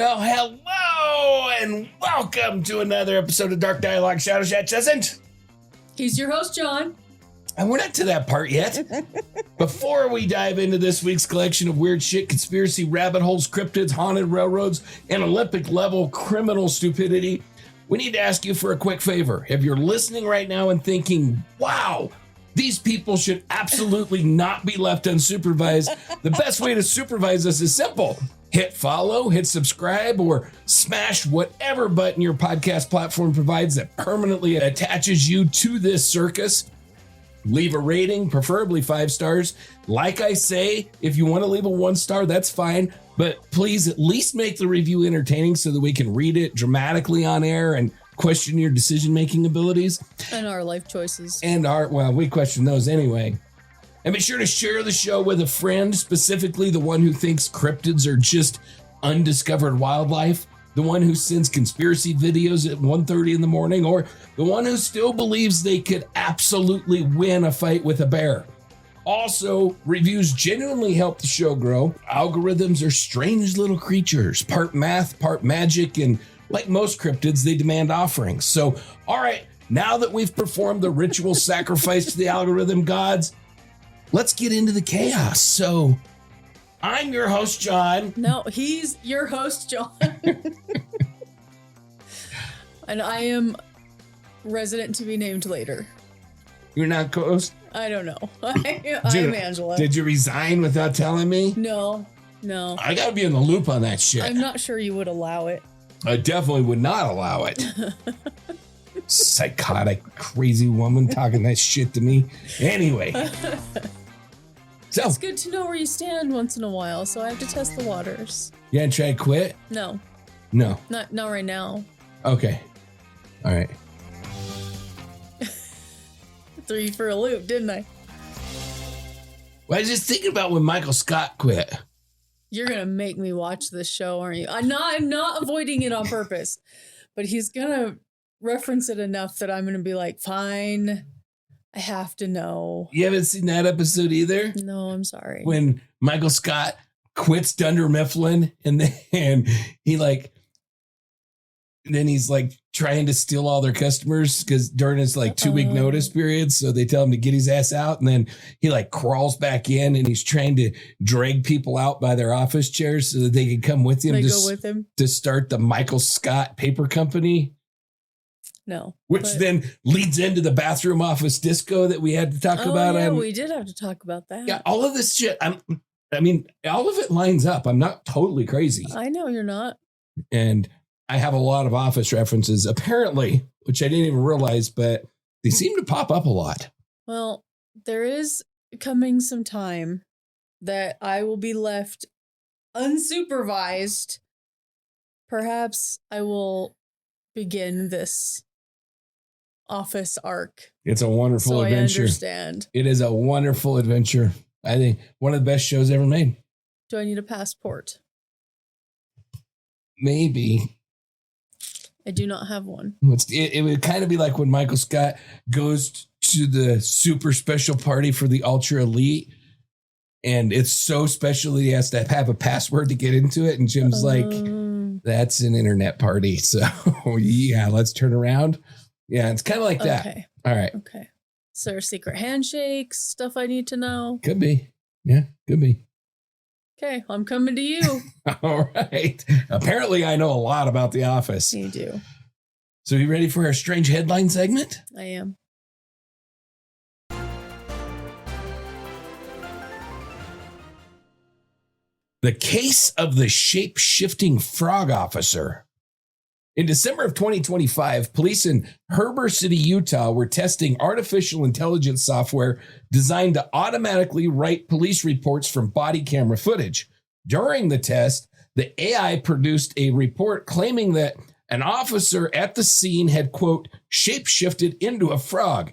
Well, hello and welcome to another episode of Dark Dialogue Shadow Chat. He's your host, John. And we're not to that part yet. Before we dive into this week's collection of weird shit, conspiracy, rabbit holes, cryptids, haunted railroads, and Olympic-level criminal stupidity, we need to ask you for a quick favor. If you're listening right now and thinking, wow, these people should absolutely not be left unsupervised, the best way to supervise us is simple. Hit follow, hit subscribe, or smash whatever button your podcast platform provides that permanently attaches you to this circus. Leave a rating, preferably 5 stars. Like I say, if you want to leave a 1 star, that's fine. But please at least make the review entertaining so that we can read it dramatically on air and question your decision-making abilities. And our life choices. And we question those anyway. And be sure to share the show with a friend, specifically the one who thinks cryptids are just undiscovered wildlife, the one who sends conspiracy videos at 1:30 in the morning, or the one who still believes they could absolutely win a fight with a bear. Also, reviews genuinely help the show grow. Algorithms are strange little creatures, part math, part magic, and like most cryptids, they demand offerings. So, all right, now that we've performed the ritual sacrifice to the algorithm gods, let's get into the chaos. So, I'm your host, John. No, he's your host, John. And I am resident to be named later. You're not host? I don't know. I'm Angela. Did you resign without telling me? No. I gotta be in the loop on that shit. I'm not sure you would allow it. I definitely would not allow it. Psychotic, crazy woman talking that shit to me. Anyway. So, it's good to know where you stand once in a while, so I have to test the waters. You gonna try to quit? No. Not right now. Okay. All right. Threw you for a loop, didn't I? Well, I was just thinking about when Michael Scott quit. You're gonna make me watch this show, aren't you? I'm not avoiding it on purpose, but he's gonna reference it enough that I'm gonna be like, fine. I have to know. You haven't seen that episode either? No, I'm sorry. When Michael Scott quits Dunder Mifflin and then he's like trying to steal all their customers because during his like 2-week notice period. So they tell him to get his ass out. And then he like crawls back in and he's trying to drag people out by their office chairs so that they can come with him. Go with him to start the Michael Scott Paper Company. No. Which then leads into the bathroom office disco that we had to talk about. Yeah, we did have to talk about that. Yeah, all of this shit. All of it lines up. I'm not totally crazy. I know you're not. And I have a lot of Office references, apparently, which I didn't even realize, but they seem to pop up a lot. Well, there is coming some time that I will be left unsupervised. Perhaps I will begin this Office arc. It's a wonderful adventure. I understand. It is a wonderful adventure. I think one of the best shows ever made. Do I need a passport? Maybe. I do not have one. It would kind of be like when Michael Scott goes to the super special party for the ultra elite. And it's so special that he has to have a password to get into it. And Jim's like, that's an internet party. So yeah, let's turn around. Yeah, it's kind of like that. Okay. All right. Okay. Is there secret handshakes, stuff I need to know? Could be. Yeah, could be. Okay, I'm coming to you. All right. Apparently, I know a lot about The Office. You do. So you ready for our strange headline segment? I am. The case of the shape-shifting frog officer. In December of 2025, police in Heber City, Utah were testing artificial intelligence software designed to automatically write police reports from body camera footage. During the test, the AI produced a report claiming that an officer at the scene had, quote, shape-shifted into a frog.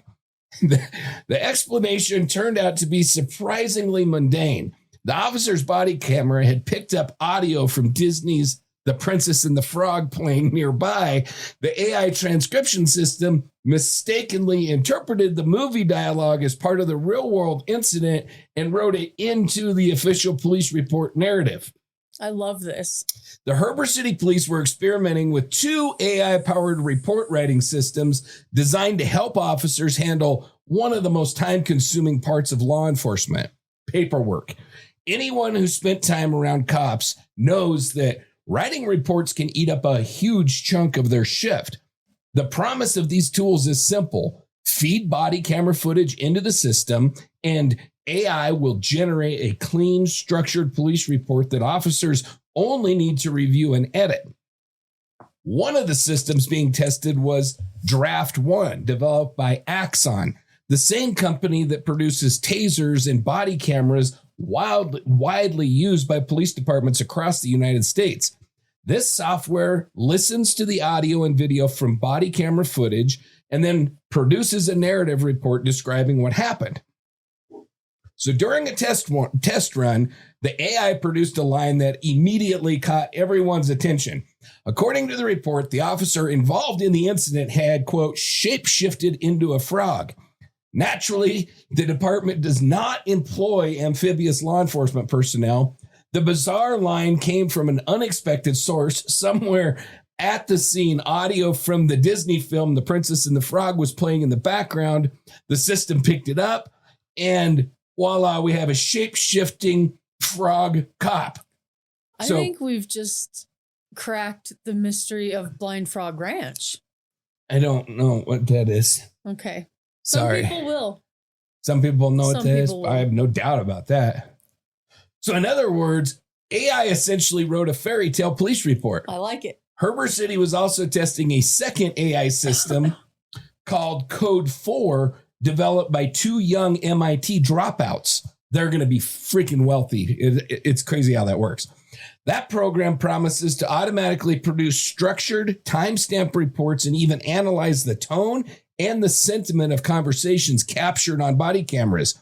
The explanation turned out to be surprisingly mundane. The officer's body camera had picked up audio from Disney's The Princess and the Frog playing nearby. The AI transcription system mistakenly interpreted the movie dialogue as part of the real-world incident and wrote it into the official police report narrative. I love this. The Heber City Police were experimenting with 2 AI-powered report writing systems designed to help officers handle one of the most time-consuming parts of law enforcement, paperwork. Anyone who spent time around cops knows that writing reports can eat up a huge chunk of their shift. The promise of these tools is simple. Feed body camera footage into the system, and AI will generate a clean, structured police report that officers only need to review and edit. One of the systems being tested was Draft One, developed by Axon, the same company that produces tasers and body cameras widely used by police departments across the United States. This software listens to the audio and video from body camera footage and then produces a narrative report describing what happened. So during a test run, the AI produced a line that immediately caught everyone's attention. According to the report, the officer involved in the incident had, quote, shape-shifted into a frog. Naturally, the department does not employ amphibious law enforcement personnel. The bizarre line came from an unexpected source somewhere at the scene. Audio from the Disney film The Princess and the Frog was playing in the background. The system picked it up, and voila, we have a shape-shifting frog cop. I think we've just cracked the mystery of Blind Frog Ranch. I don't know what that is. Okay. Sorry. Some people will. Some people know what that is. Will. I have no doubt about that. So in other words, AI essentially wrote a fairy tale police report. I like it. Heber City was also testing a second AI system called Code 4, developed by 2 young MIT dropouts. They're going to be freaking wealthy. It's crazy how that works. That program promises to automatically produce structured, timestamp reports and even analyze the tone and the sentiment of conversations captured on body cameras.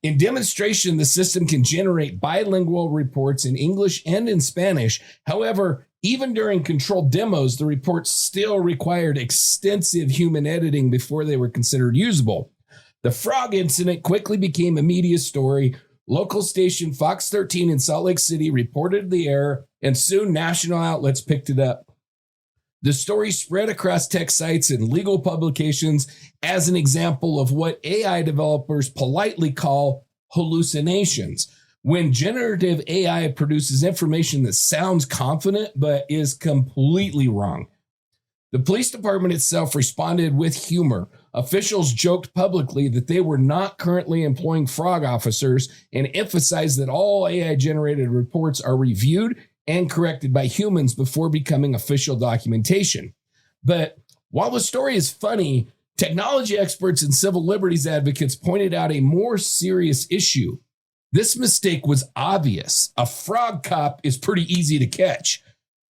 In demonstration, the system can generate bilingual reports in English and in Spanish. However, even during controlled demos, the reports still required extensive human editing before they were considered usable. The frog incident quickly became a media story. Local station Fox 13 in Salt Lake City reported the error, and soon national outlets picked it up. The story spread across tech sites and legal publications as an example of what AI developers politely call hallucinations. When generative AI produces information that sounds confident but is completely wrong. The police department itself responded with humor. Officials joked publicly that they were not currently employing frog officers and emphasized that all AI-generated reports are reviewed and corrected by humans before becoming official documentation. But while the story is funny, technology experts and civil liberties advocates pointed out a more serious issue. This mistake was obvious. A frog cop is pretty easy to catch.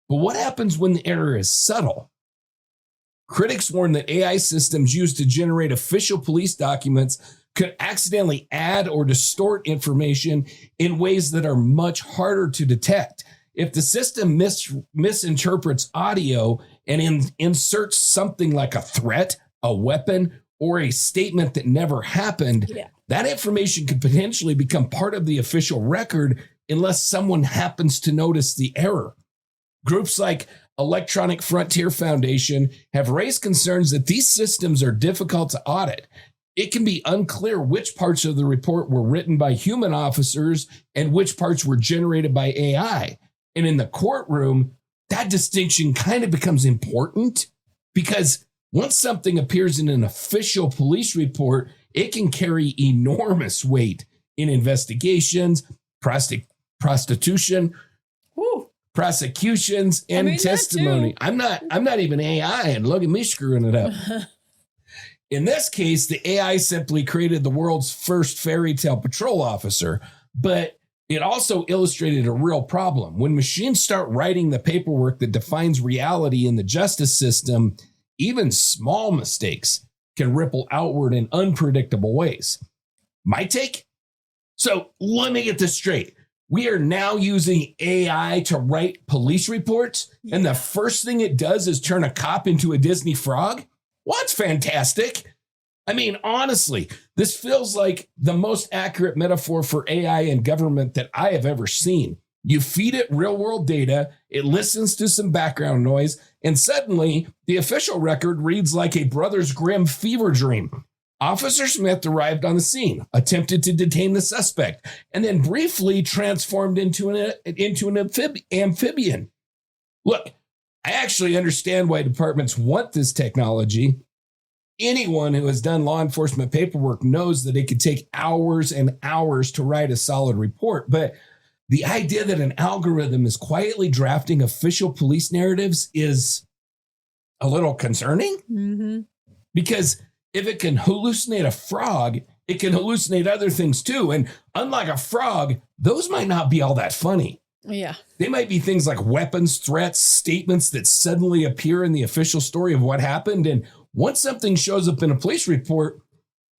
But what happens when the error is subtle? Critics warn that AI systems used to generate official police documents could accidentally add or distort information in ways that are much harder to detect. If the system misinterprets audio and inserts something like a threat, a weapon, or a statement that never happened, that information could potentially become part of the official record unless someone happens to notice the error. Groups like Electronic Frontier Foundation have raised concerns that these systems are difficult to audit. It can be unclear which parts of the report were written by human officers and which parts were generated by AI. And in the courtroom, that distinction kind of becomes important because once something appears in an official police report, it can carry enormous weight in investigations, prosecutions, and testimony. I'm not even AI, and look at me screwing it up. In this case, the AI simply created the world's first fairy tale patrol officer, but it also illustrated a real problem. When machines start writing the paperwork that defines reality in the justice system, even small mistakes can ripple outward in unpredictable ways. My take? So let me get this straight. We are now using AI to write police reports, and the first thing it does is turn a cop into a Disney frog? Well, that's fantastic. I mean, honestly, this feels like the most accurate metaphor for AI in government that I have ever seen. You feed it real world data, it listens to some background noise, and suddenly the official record reads like a Brothers Grimm fever dream. Officer Smith arrived on the scene, attempted to detain the suspect, and then briefly transformed into an amphibian. Look, I actually understand why departments want this technology. Anyone who has done law enforcement paperwork knows that it could take hours and hours to write a solid report, but the idea that an algorithm is quietly drafting official police narratives is a little concerning. Because if it can hallucinate a frog, it can hallucinate other things too. And unlike a frog, those might not be all that funny. Yeah. They might be things like weapons, threats, statements that suddenly appear in the official story of what happened. And once something shows up in a police report,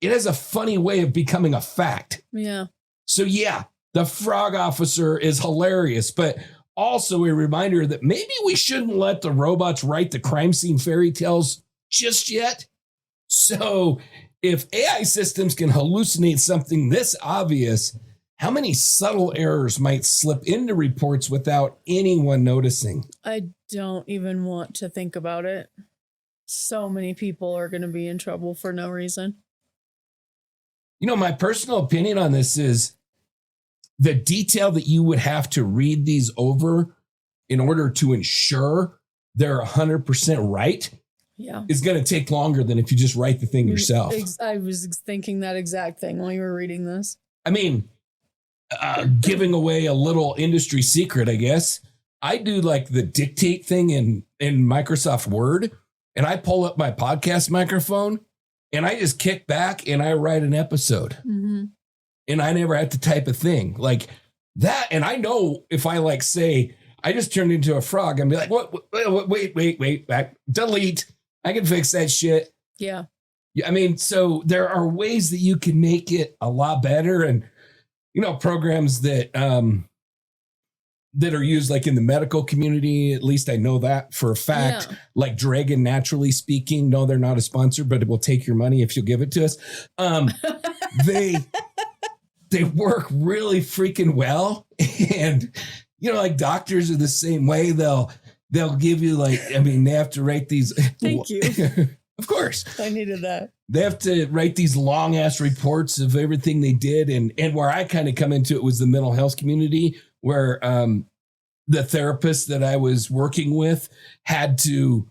it has a funny way of becoming a fact. Yeah. So yeah, the frog officer is hilarious, but also a reminder that maybe we shouldn't let the robots write the crime scene fairy tales just yet. So if AI systems can hallucinate something this obvious, how many subtle errors might slip into reports without anyone noticing? I don't even want to think about it. So many people are going to be in trouble for no reason. You know, my personal opinion on this is the detail that you would have to read these over in order to ensure they're 100% right is going to take longer than if you just write the thing yourself. I was thinking that exact thing while you were reading this. I mean, giving away a little industry secret, I guess. I do like the dictate thing in Microsoft Word, and I pull up my podcast microphone and I just kick back and I write an episode. And I never have to type a thing like that. And I know if I like say, I just turned into a frog, I'm be like, what? Wait, back, delete. I can fix that shit. Yeah. I mean, so there are ways that you can make it a lot better. And, you know, programs that that are used like in the medical community, at least I know that for a fact, like Dragon Naturally Speaking. No, they're not a sponsor, but it will take your money if you'll give it to us. They work really freaking well. And, you know, like doctors are the same way. They'll give you like, I mean, they have to write these. Thank you. Of course. I needed that. They have to write these long ass reports of everything they did. And where I kind of come into it was the mental health community, where the therapist that I was working with had to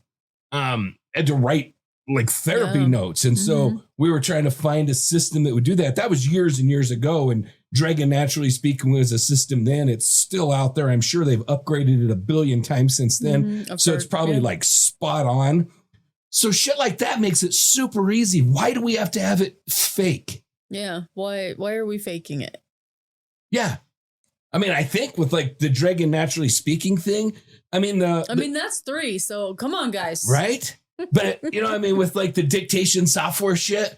write like therapy notes. And so we were trying to find a system that would do that. That was years and years ago. And Dragon Naturally Speaking was a system then. It's still out there. I'm sure they've upgraded it a billion times since then. So it's probably like spot on. So shit like that makes it super easy. Why do we have to have it fake? Yeah. Why are we faking it? Yeah. I mean, I think with like the Dragon Naturally Speaking thing, I mean, that's 3. So come on, guys. Right. But, you know, I mean, with like the dictation software shit,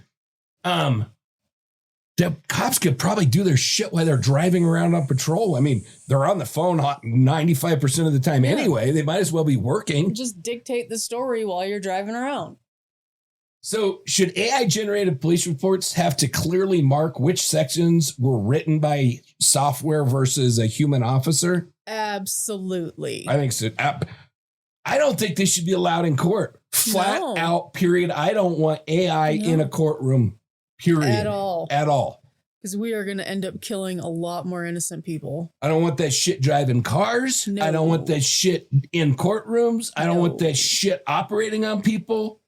the cops could probably do their shit while they're driving around on patrol. I mean, they're on the phone 95% of the time anyway. They might as well be working. Just dictate the story while you're driving around. So should AI-generated police reports have to clearly mark which sections were written by software versus a human officer? Absolutely. I think so. I don't think they should be allowed in court. Flat out, period. I don't want AI in a courtroom, period. At all. Because we are going to end up killing a lot more innocent people. I don't want that shit driving cars. No. I don't want that shit in courtrooms. I don't want that shit operating on people.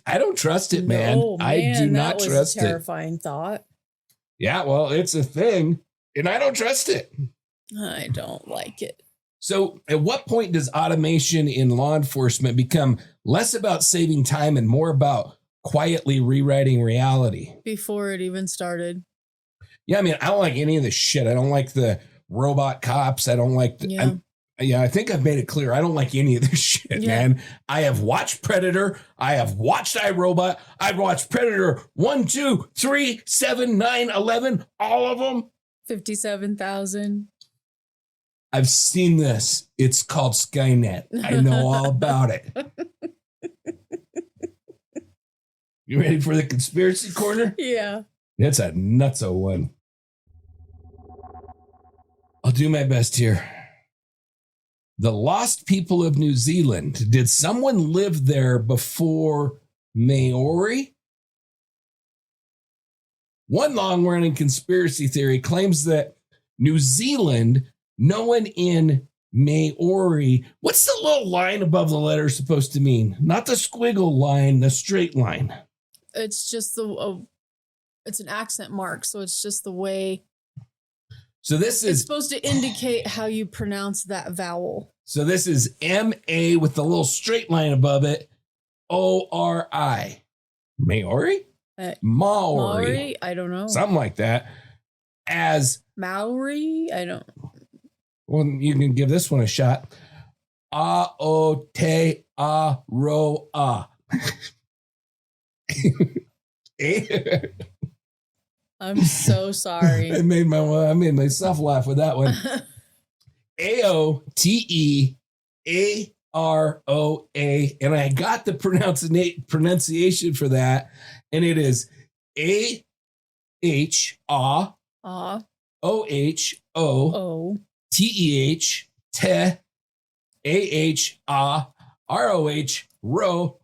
I don't trust it, man. I do not trust it. Terrifying thought. Yeah, well, it's a thing, and I don't trust it. I don't like it. So at what point does automation in law enforcement become less about saving time and more about quietly rewriting reality? Before it even started. Yeah, I mean, I don't like any of this shit. I don't like the robot cops. I don't like the... I think I've made it clear. I don't like any of this shit, man. I have watched Predator. I have watched iRobot. I've watched Predator 1, 2, 3, 7, 9, 11, all of them. 57,000. I've seen this. It's called Skynet. I know all about it. You ready for the conspiracy corner? Yeah. That's a nutso one. I'll do my best here. The lost people of New Zealand. Did someone live there before Maori? One long-running conspiracy theory claims that New Zealand, known in Maori, what's the little line above the letter supposed to mean? Not the squiggle line, the straight line. It's just it's an accent mark, so it's just the way. So this is it's supposed to indicate how you pronounce that vowel. So this is M-A with the little straight line above it, O-R-I. Maori? Maori. I don't know. Something like that. As Maori? I don't. Well, you can give this one a shot. A-O-Te-A-Ro-A. I'm so sorry. I made myself laugh with that one. A-O-T-E-A-R-O-A. And I got the pronunciation for that. And it is A-H-A-O-H-O-T-E-H Te A-H-A-R-O-H Ro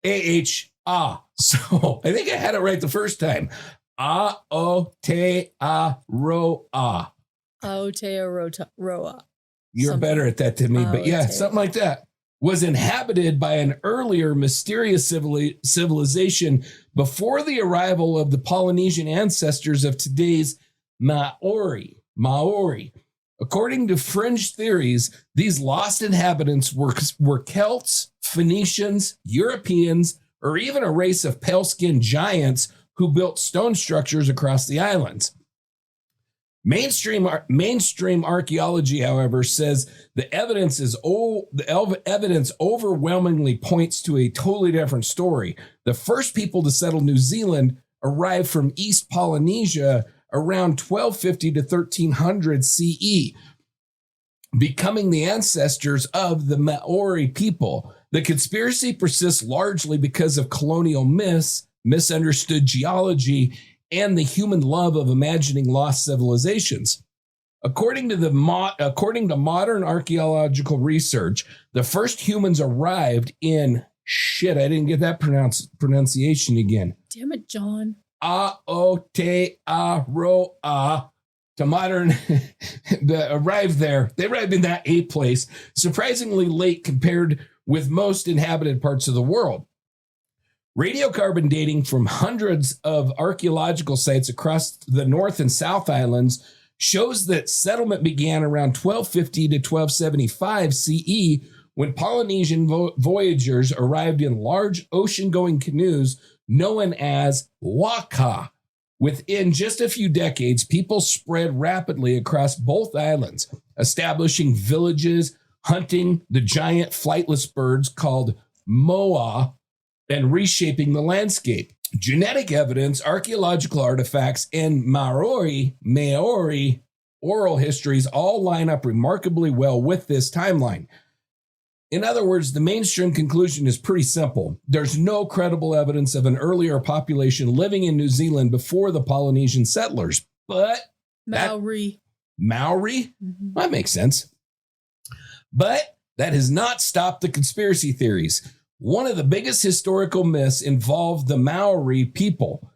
A-H-A. So I think I had it right the first time. A-O-Te-A-Ro-A. Aotearoa. You're better at that than me, but yeah, something like that. Was inhabited by an earlier mysterious civilization before the arrival of the Polynesian ancestors of today's Maori. According to fringe theories, these lost inhabitants were Celts, Phoenicians, Europeans, or even a race of pale-skinned giants who built stone structures across the islands. Mainstream archaeology, however, says the evidence overwhelmingly points to a totally different story. The first people to settle New Zealand arrived from East Polynesia around 1250 to 1300 CE, becoming the ancestors of the Maori people. The conspiracy persists largely because of colonial myths, misunderstood geology, and the human love of imagining lost civilizations. According to modern archaeological research, the first humans arrived in I didn't get that pronunciation again. Damn it, John. A-O-Te-A-Ro-A. To modern, arrived there. They arrived in that place, surprisingly late compared with most inhabited parts of the world. Radiocarbon dating from hundreds of archaeological sites across the North and South Islands shows that settlement began around 1250 to 1275 CE when Polynesian voyagers arrived in large ocean-going canoes known as waka. Within just a few decades, people spread rapidly across both islands, establishing villages, hunting the giant flightless birds called moa, and reshaping the landscape. Genetic evidence, archaeological artifacts, and Maori oral histories all line up remarkably well with this timeline. In other words, the mainstream conclusion is pretty simple. There's no credible evidence of an earlier population living in New Zealand before the Polynesian settlers. But Maori? Mm-hmm. That makes sense. But that has not stopped the conspiracy theories. One of the biggest historical myths involved the Maori people.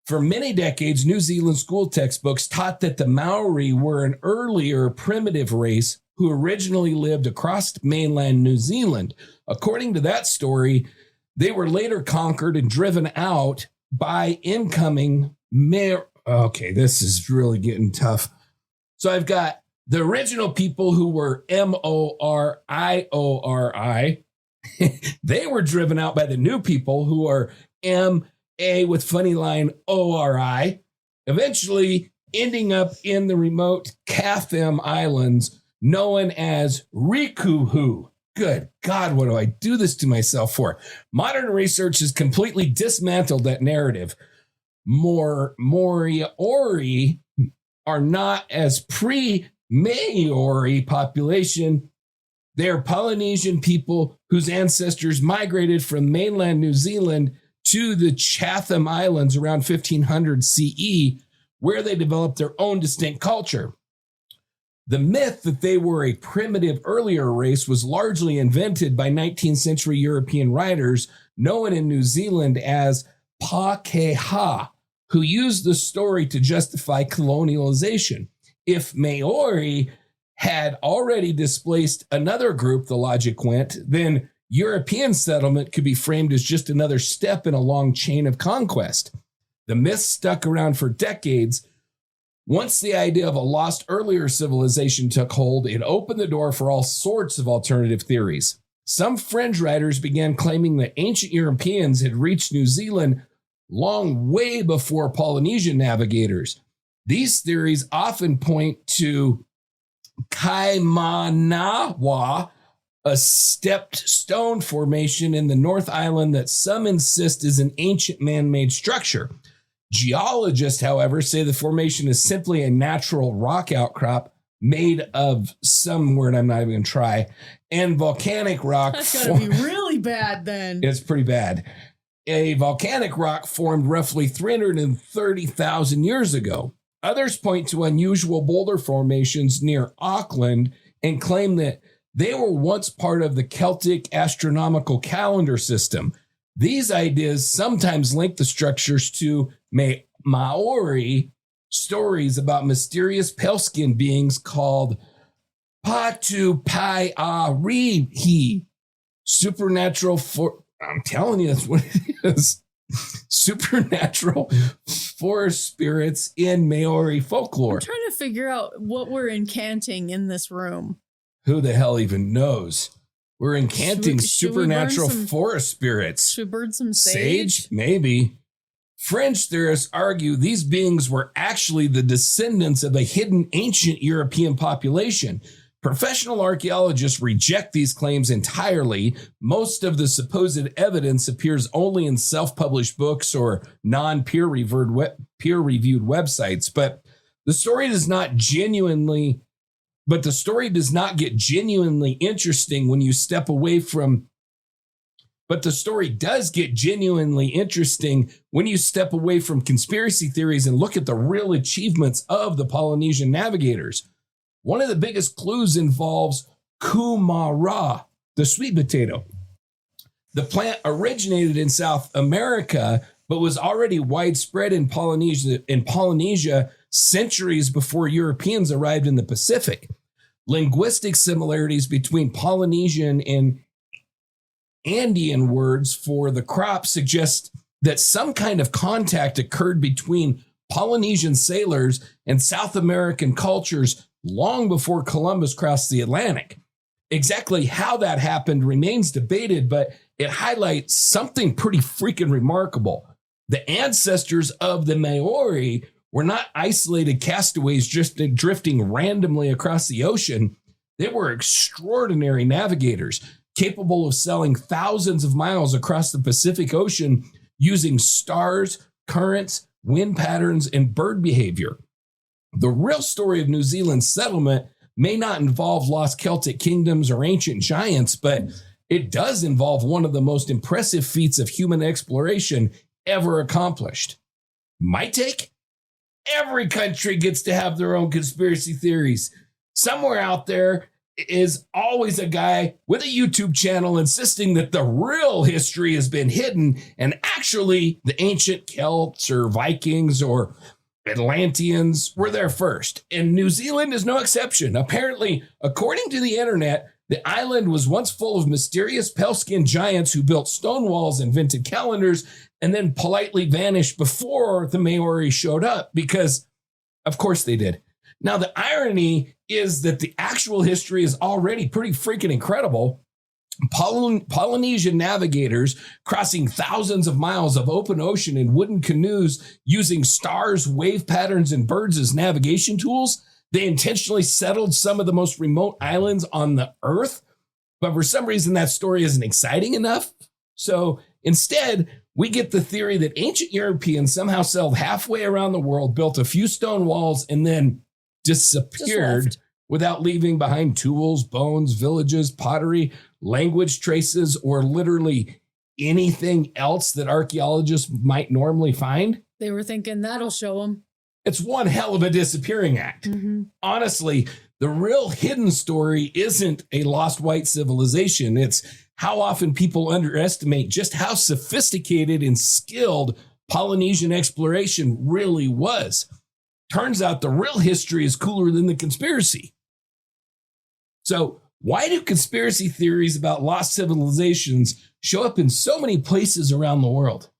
For many decades, New Zealand school textbooks taught that the Maori were an earlier primitive race who originally lived across mainland New Zealand. According to that story, they were later conquered and driven out by incoming Okay, this is really getting tough. So I've got the original people who were Moriori. They were driven out by the new people who are M-A with funny line O-R-I, eventually ending up in the remote Chatham Islands known as Rikuhu. Good God, what do I do this to myself for? Modern research has completely dismantled that narrative. Moriori are not as pre-Maori population. They are Polynesian people whose ancestors migrated from mainland New Zealand to the Chatham Islands around 1500 CE, where they developed their own distinct culture. The myth that they were a primitive earlier race was largely invented by 19th century European writers known in New Zealand as Pākehā, who used the story to justify colonialization. If Māori had already displaced another group, the logic went, then European settlement could be framed as just another step in a long chain of conquest. The myth stuck around for decades. Once the idea of a lost earlier civilization took hold, it opened the door for all sorts of alternative theories. Some fringe writers began claiming that ancient Europeans had reached New Zealand long way before Polynesian navigators. These theories often point to Kaimanawa, a stepped stone formation in the North Island that some insist is an ancient man-made structure. Geologists, however, say the formation is simply a natural rock outcrop made of some word I'm not even going to try, and volcanic rock. That's got to be really bad then. It's pretty bad. A volcanic rock formed roughly 330,000 years ago. Others point to unusual boulder formations near Auckland and claim that they were once part of the Celtic astronomical calendar system. These ideas sometimes link the structures to Māori stories about mysterious pale-skinned beings called Patu-pai-a-rihi, supernatural I'm telling you, that's what it is. Supernatural forest spirits in Maori folklore. I'm trying to figure out what we're incanting in this room. Who the hell even knows? We're incanting should supernatural forest spirits. Should we burn some sage? Maybe. French theorists argue these beings were actually the descendants of a hidden ancient European population. Professional archaeologists reject these claims entirely. Most of the supposed evidence appears only in self-published books or non-peer-reviewed websites, but the story does not get genuinely interesting when you step away from conspiracy theories and look at the real achievements of the Polynesian navigators. One of the biggest clues involves kumara, the sweet potato. The plant originated in South America, but was already widespread in Polynesia centuries before Europeans arrived in the Pacific. Linguistic similarities between Polynesian and Andean words for the crop suggest that some kind of contact occurred between Polynesian sailors and South American cultures long before Columbus crossed the Atlantic. Exactly how that happened remains debated, but it highlights something pretty freaking remarkable. The ancestors of the Māori were not isolated castaways just drifting randomly across the ocean. They were extraordinary navigators, capable of sailing thousands of miles across the Pacific Ocean using stars, currents, wind patterns, and bird behavior. The real story of New Zealand's settlement may not involve lost Celtic kingdoms or ancient giants, but it does involve one of the most impressive feats of human exploration ever accomplished. My take? Every country gets to have their own conspiracy theories. Somewhere out there is always a guy with a YouTube channel insisting that the real history has been hidden and actually the ancient Celts or Vikings or Atlanteans were there first. And New Zealand is no exception. Apparently, according to the internet, the island was once full of mysterious pale-skinned giants who built stone walls, invented calendars, and then politely vanished before the Maori showed up, because of course they did. Now, the irony is that the actual history is already pretty freaking incredible. Polynesian navigators crossing thousands of miles of open ocean in wooden canoes using stars, wave patterns, and birds as navigation tools. They intentionally settled some of the most remote islands on the earth, but for some reason that story isn't exciting enough. So instead, we get the theory that ancient Europeans somehow sailed halfway around the world, built a few stone walls, and then disappeared without leaving behind tools, bones, villages, pottery, language traces, or literally anything else that archaeologists might normally find. They were thinking that'll show them. It's one hell of a disappearing act. Mm-hmm. Honestly, the real hidden story isn't a lost white civilization. It's how often people underestimate just how sophisticated and skilled Polynesian exploration really was. Turns out the real history is cooler than the conspiracy. So why do conspiracy theories about lost civilizations show up in so many places around the world?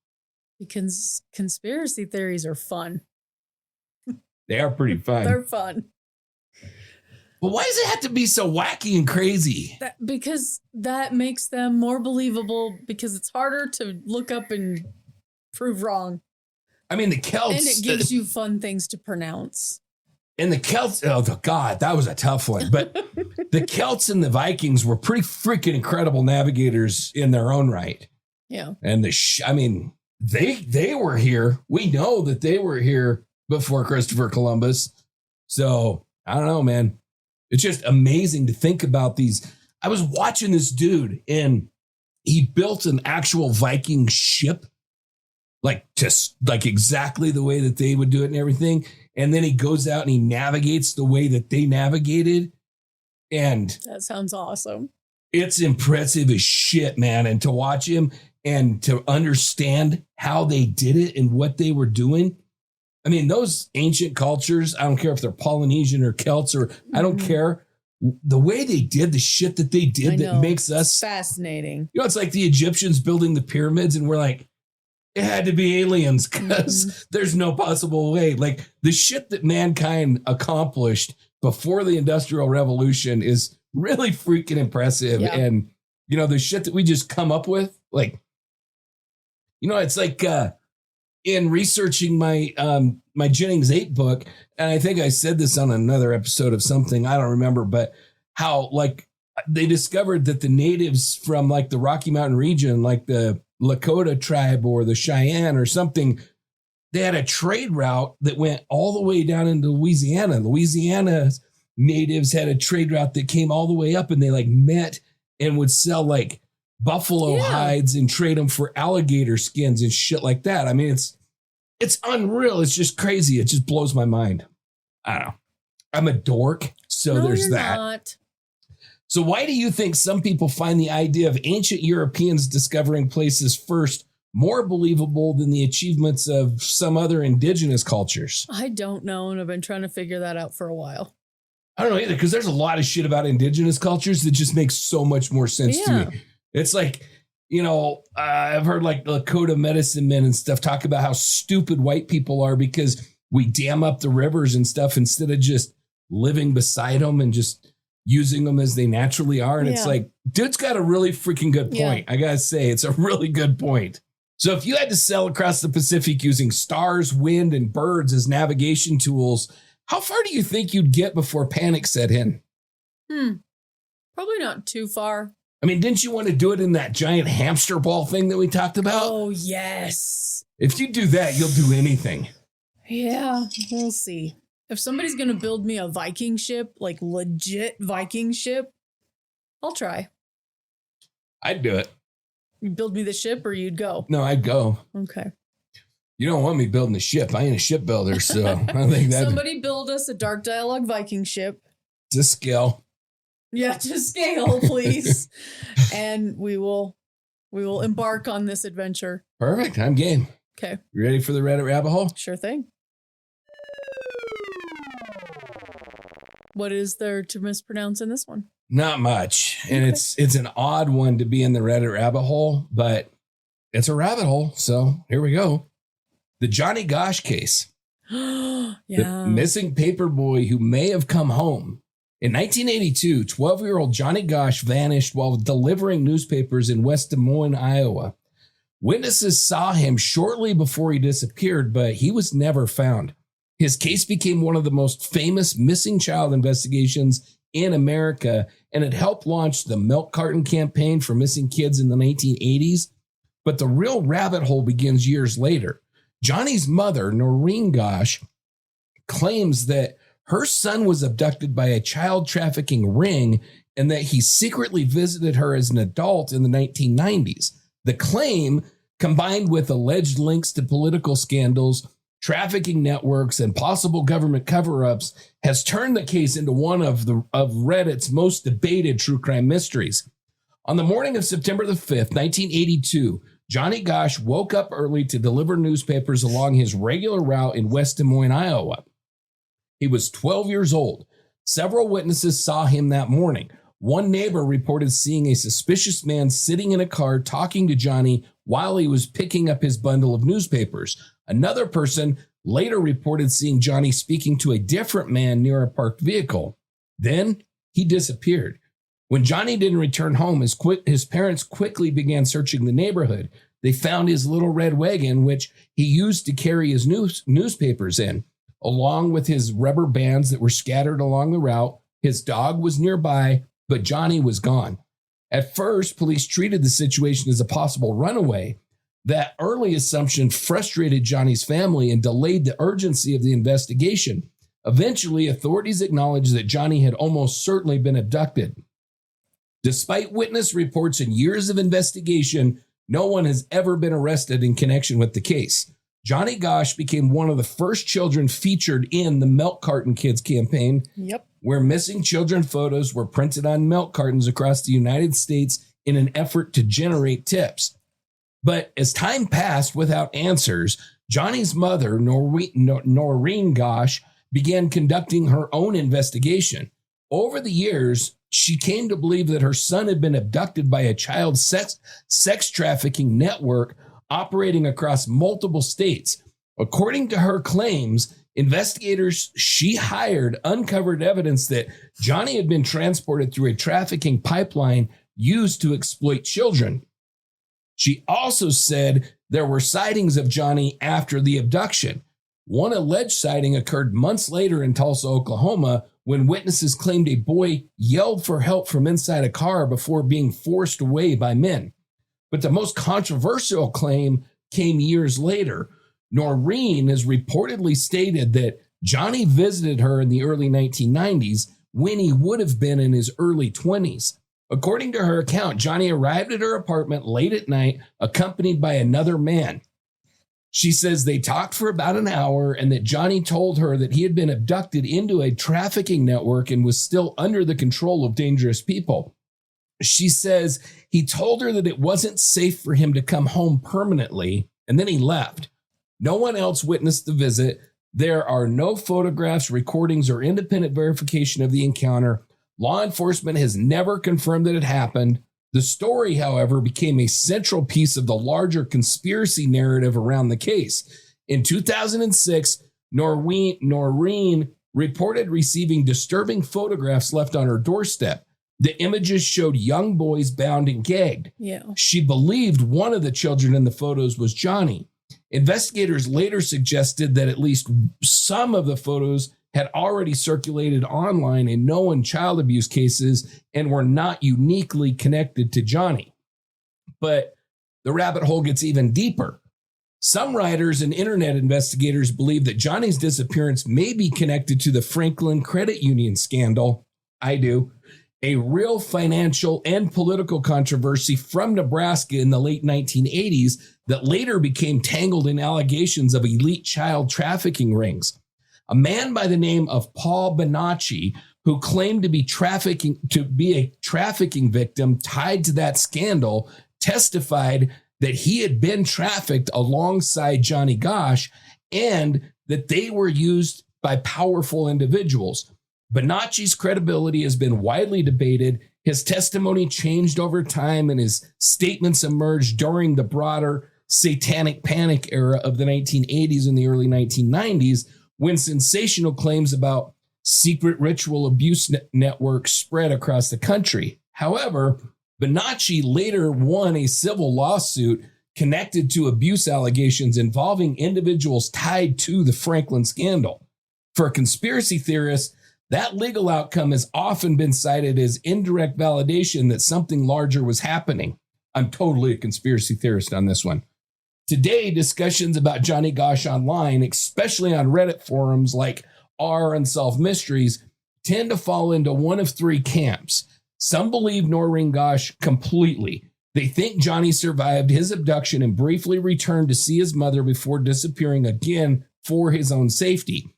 Because conspiracy theories are fun. They are pretty fun. They're fun. But why does it have to be so wacky and crazy? Because that makes them more believable, because it's harder to look up and prove wrong. I mean, the Celts. And it gives you fun things to pronounce. And the Celts, oh, God, that was a tough one. But the Celts and the Vikings were pretty freaking incredible navigators in their own right. Yeah. And they were here. We know that they were here before Christopher Columbus. So I don't know, man. It's just amazing to think about these. I was watching this dude and he built an actual Viking ship, like just like exactly the way that they would do it and everything. And then he goes out and he navigates the way that they navigated. And that sounds awesome. It's impressive as shit, man. And to watch him and to understand how they did it and what they were doing. I mean, those ancient cultures, I don't care if they're Polynesian or Celts or I don't care. The way they did the shit that they did that makes us fascinating. You know, it's like the Egyptians building the pyramids and we're like, it had to be aliens because there's no possible way. Like the shit that mankind accomplished before the Industrial Revolution is really freaking impressive. Yeah. And, you know, the shit that we just come up with, like, you know, it's like, in researching my my Jennings 8 book, and I think I said this on another episode of something, I don't remember, but how like they discovered that the natives from like the Rocky Mountain region, like the Lakota tribe or the Cheyenne or something, they had a trade route that went all the way down into Louisiana. Louisiana's natives had a trade route that came all the way up and they like met and would sell like buffalo hides and trade them for alligator skins and shit like that. I mean, it's unreal. It's just crazy. It just blows my mind. I don't know. I'm a dork. So there's that. Not. So why do you think some people find the idea of ancient Europeans discovering places first more believable than the achievements of some other indigenous cultures? I don't know. And I've been trying to figure that out for a while. I don't know either, because there's a lot of shit about indigenous cultures that just makes so much more sense to me. It's like, you know, I've heard like Lakota medicine men and stuff talk about how stupid white people are because we dam up the rivers and stuff instead of just living beside them and just using them as they naturally are. And it's like, dude's got a really freaking good point. I got to say, it's a really good point. So if you had to sail across the Pacific using stars, wind, and birds as navigation tools, how far do you think you'd get before panic set in? Probably not too far. I mean, didn't you want to do it in that giant hamster ball thing that we talked about? Oh, yes. If you do that, you'll do anything. Yeah, we'll see. If somebody's going to build me a Viking ship, like legit Viking ship, I'll try. I'd do it. You'd build me the ship or you'd go? No, I'd go. Okay. You don't want me building a ship. I ain't a shipbuilder, so I think that. Somebody build us a Dark Dialogue Viking ship. To scale. Yeah, to scale, please. And we will embark on this adventure. Perfect. I'm game. Okay. You ready for the Reddit rabbit hole? Sure thing. What is there to mispronounce in this one? Not much. And it's an odd one to be in the Reddit rabbit hole, but it's a rabbit hole. So here we go. The Johnny Gosch case. The missing paperboy who may have come home. In 1982, 12-year-old Johnny Gosch vanished while delivering newspapers in West Des Moines, Iowa. Witnesses saw him shortly before he disappeared, but he was never found. His case became one of the most famous missing child investigations in America, and it helped launch the milk carton campaign for missing kids in the 1980s. But the real rabbit hole begins years later. Johnny's mother, Noreen Gosch, claims that her son was abducted by a child trafficking ring and that he secretly visited her as an adult in the 1990s. The claim, combined with alleged links to political scandals, trafficking networks, and possible government cover-ups has turned the case into one of Reddit's most debated true crime mysteries. On the morning of September the 5th, 1982, Johnny Gosch woke up early to deliver newspapers along his regular route in West Des Moines, Iowa. He was 12 years old. Several witnesses saw him that morning. One neighbor reported seeing a suspicious man sitting in a car talking to Johnny while he was picking up his bundle of newspapers. Another person later reported seeing Johnny speaking to a different man near a parked vehicle. Then he disappeared. When Johnny didn't return home, his parents quickly began searching the neighborhood. They found his little red wagon, which he used to carry his newspapers in, along with his rubber bands that were scattered along the route. His dog was nearby, but Johnny was gone. At first, police treated the situation as a possible runaway. That early assumption frustrated Johnny's family and delayed the urgency of the investigation. Eventually, authorities acknowledged that Johnny had almost certainly been abducted. Despite witness reports and years of investigation, no one has ever been arrested in connection with the case. Johnny Gosch became one of the first children featured in the Milk Carton Kids campaign, where missing children photos were printed on milk cartons across the United States in an effort to generate tips. But as time passed without answers, Johnny's mother, Noreen Gosch, began conducting her own investigation. Over the years, she came to believe that her son had been abducted by a child sex trafficking network operating across multiple states. According to her claims, investigators she hired uncovered evidence that Johnny had been transported through a trafficking pipeline used to exploit children. She also said there were sightings of Johnny after the abduction. One alleged sighting occurred months later in Tulsa, Oklahoma, when witnesses claimed a boy yelled for help from inside a car before being forced away by men. But the most controversial claim came years later. Noreen has reportedly stated that Johnny visited her in the early 1990s when he would have been in his early 20s. According to her account, Johnny arrived at her apartment late at night, accompanied by another man. She says they talked for about an hour and that Johnny told her that he had been abducted into a trafficking network and was still under the control of dangerous people. She says he told her that it wasn't safe for him to come home permanently, and then he left. No one else witnessed the visit. There are no photographs, recordings, or independent verification of the encounter. Law enforcement has never confirmed that it happened. The story, however, became a central piece of the larger conspiracy narrative around the case. In 2006, Noreen reported receiving disturbing photographs left on her doorstep. The images showed young boys bound and gagged. Yeah. She believed one of the children in the photos was Johnny. Investigators later suggested that at least some of the photos had already circulated online in known child abuse cases and were not uniquely connected to Johnny. But the rabbit hole gets even deeper. Some writers and internet investigators believe that Johnny's disappearance may be connected to the Franklin Credit Union scandal. I do. A real financial and political controversy from Nebraska in the late 1980s that later became tangled in allegations of elite child trafficking rings. A man by the name of Paul Bonacci, who claimed to be a trafficking victim tied to that scandal, testified that he had been trafficked alongside Johnny Gosch and that they were used by powerful individuals. Bonacci's credibility has been widely debated. His testimony changed over time, and his statements emerged during the broader satanic panic era of the 1980s and the early 1990s, when sensational claims about secret ritual abuse networks spread across the country. However, Bonacci later won a civil lawsuit connected to abuse allegations involving individuals tied to the Franklin scandal. For conspiracy theorists, that legal outcome has often been cited as indirect validation that something larger was happening. I'm totally a conspiracy theorist on this one. Today, discussions about Johnny Gosch online, especially on Reddit forums like R Unsolved Mysteries, tend to fall into one of three camps. Some believe Noreen Gosch completely. They think Johnny survived his abduction and briefly returned to see his mother before disappearing again for his own safety.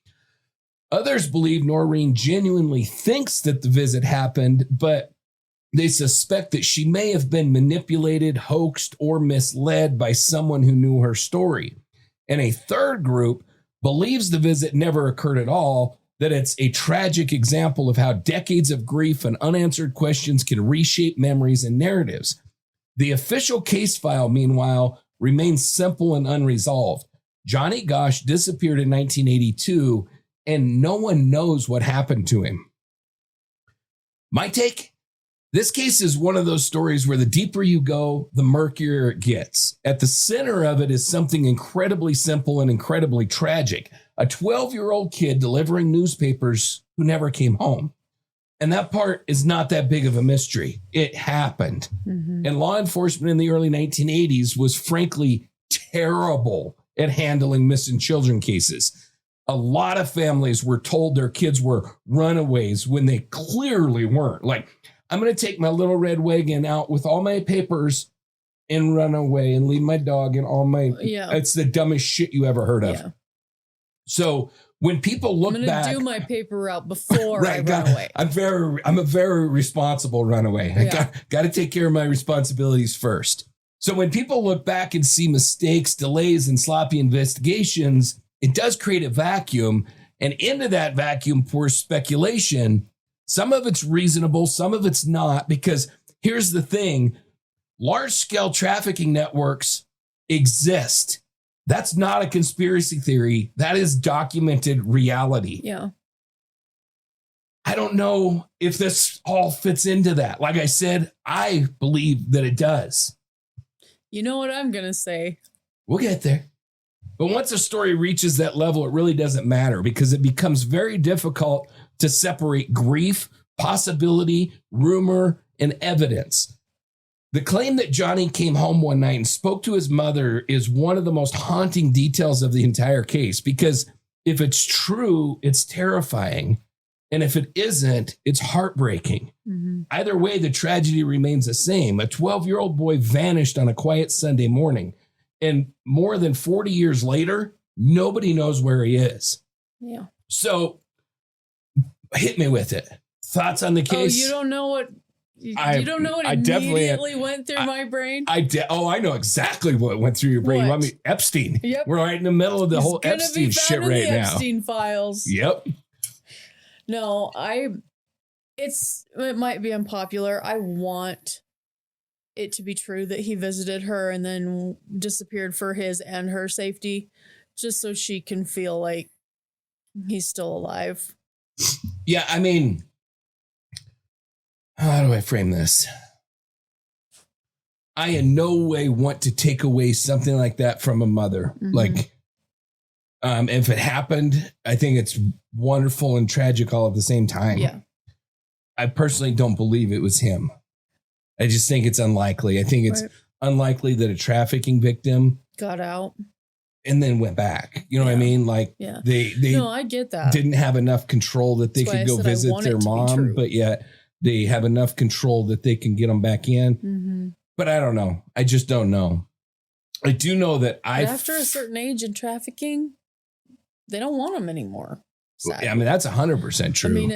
Others believe Noreen genuinely thinks that the visit happened, but they suspect that she may have been manipulated, hoaxed, or misled by someone who knew her story. And a third group believes the visit never occurred at all, that it's a tragic example of how decades of grief and unanswered questions can reshape memories and narratives. The official case file, meanwhile, remains simple and unresolved. Johnny Gosch disappeared in 1982, and no one knows what happened to him. My take? This case is one of those stories where the deeper you go, the murkier it gets. At the center of it is something incredibly simple and incredibly tragic. A 12-year-old kid delivering newspapers who never came home. And that part is not that big of a mystery. It happened. Mm-hmm. And law enforcement in the early 1980s was frankly terrible at handling missing children cases. A lot of families were told their kids were runaways when they clearly weren't. Like, I'm going to take my little red wagon out with all my papers and run away and leave my dog and all my... Yeah. It's the dumbest shit you ever heard of. Yeah. So when people look back... I'm going to do my paper route before I run away. I'm a very responsible runaway. Yeah. I got to take care of my responsibilities first. So when people look back and see mistakes, delays, and sloppy investigations, it does create a vacuum. And into that vacuum pours speculation. Some of it's reasonable, some of it's not, because here's the thing. Large-scale trafficking networks exist. That's not a conspiracy theory. That is documented reality. Yeah. I don't know if this all fits into that. Like I said, I believe that it does. You know what I'm going to say? We'll get there. But once a story reaches that level, it really doesn't matter because it becomes very difficult to separate grief, possibility, rumor, and evidence. The claim that Johnny came home one night and spoke to his mother is one of the most haunting details of the entire case, because if it's true, it's terrifying. And if it isn't, it's heartbreaking. Mm-hmm. Either way, the tragedy remains the same. A 12-year-old boy vanished on a quiet Sunday morning. And more than 40 years later, nobody knows where he is. Yeah. So hit me with it. Thoughts on the case? Oh, you don't know what immediately went through my brain? I know exactly what went through your brain. What? You want me? Epstein. Yep. We're right in the middle of the whole Epstein shit right now. Epstein files. Yep. No, it might be unpopular. I want it to be true that he visited her and then disappeared for his and her safety, just so she can feel like he's still alive. Yeah, I mean, how do I frame this? I in no way want to take away something like that from a mother. Mm-hmm. Like, if it happened, I think it's wonderful and tragic all at the same time. Yeah. I personally don't believe it was him. I just think it's unlikely. I think it's unlikely that a trafficking victim got out and then went back. You know what I mean? Like they no, I get that. Didn't have enough control that they could go visit their mom, but yet they have enough control that they can get them back in. Mm-hmm. But I don't know. I just don't know. I do know that after a certain age in trafficking, they don't want them anymore. Sadly. I mean, that's 100% true. I mean,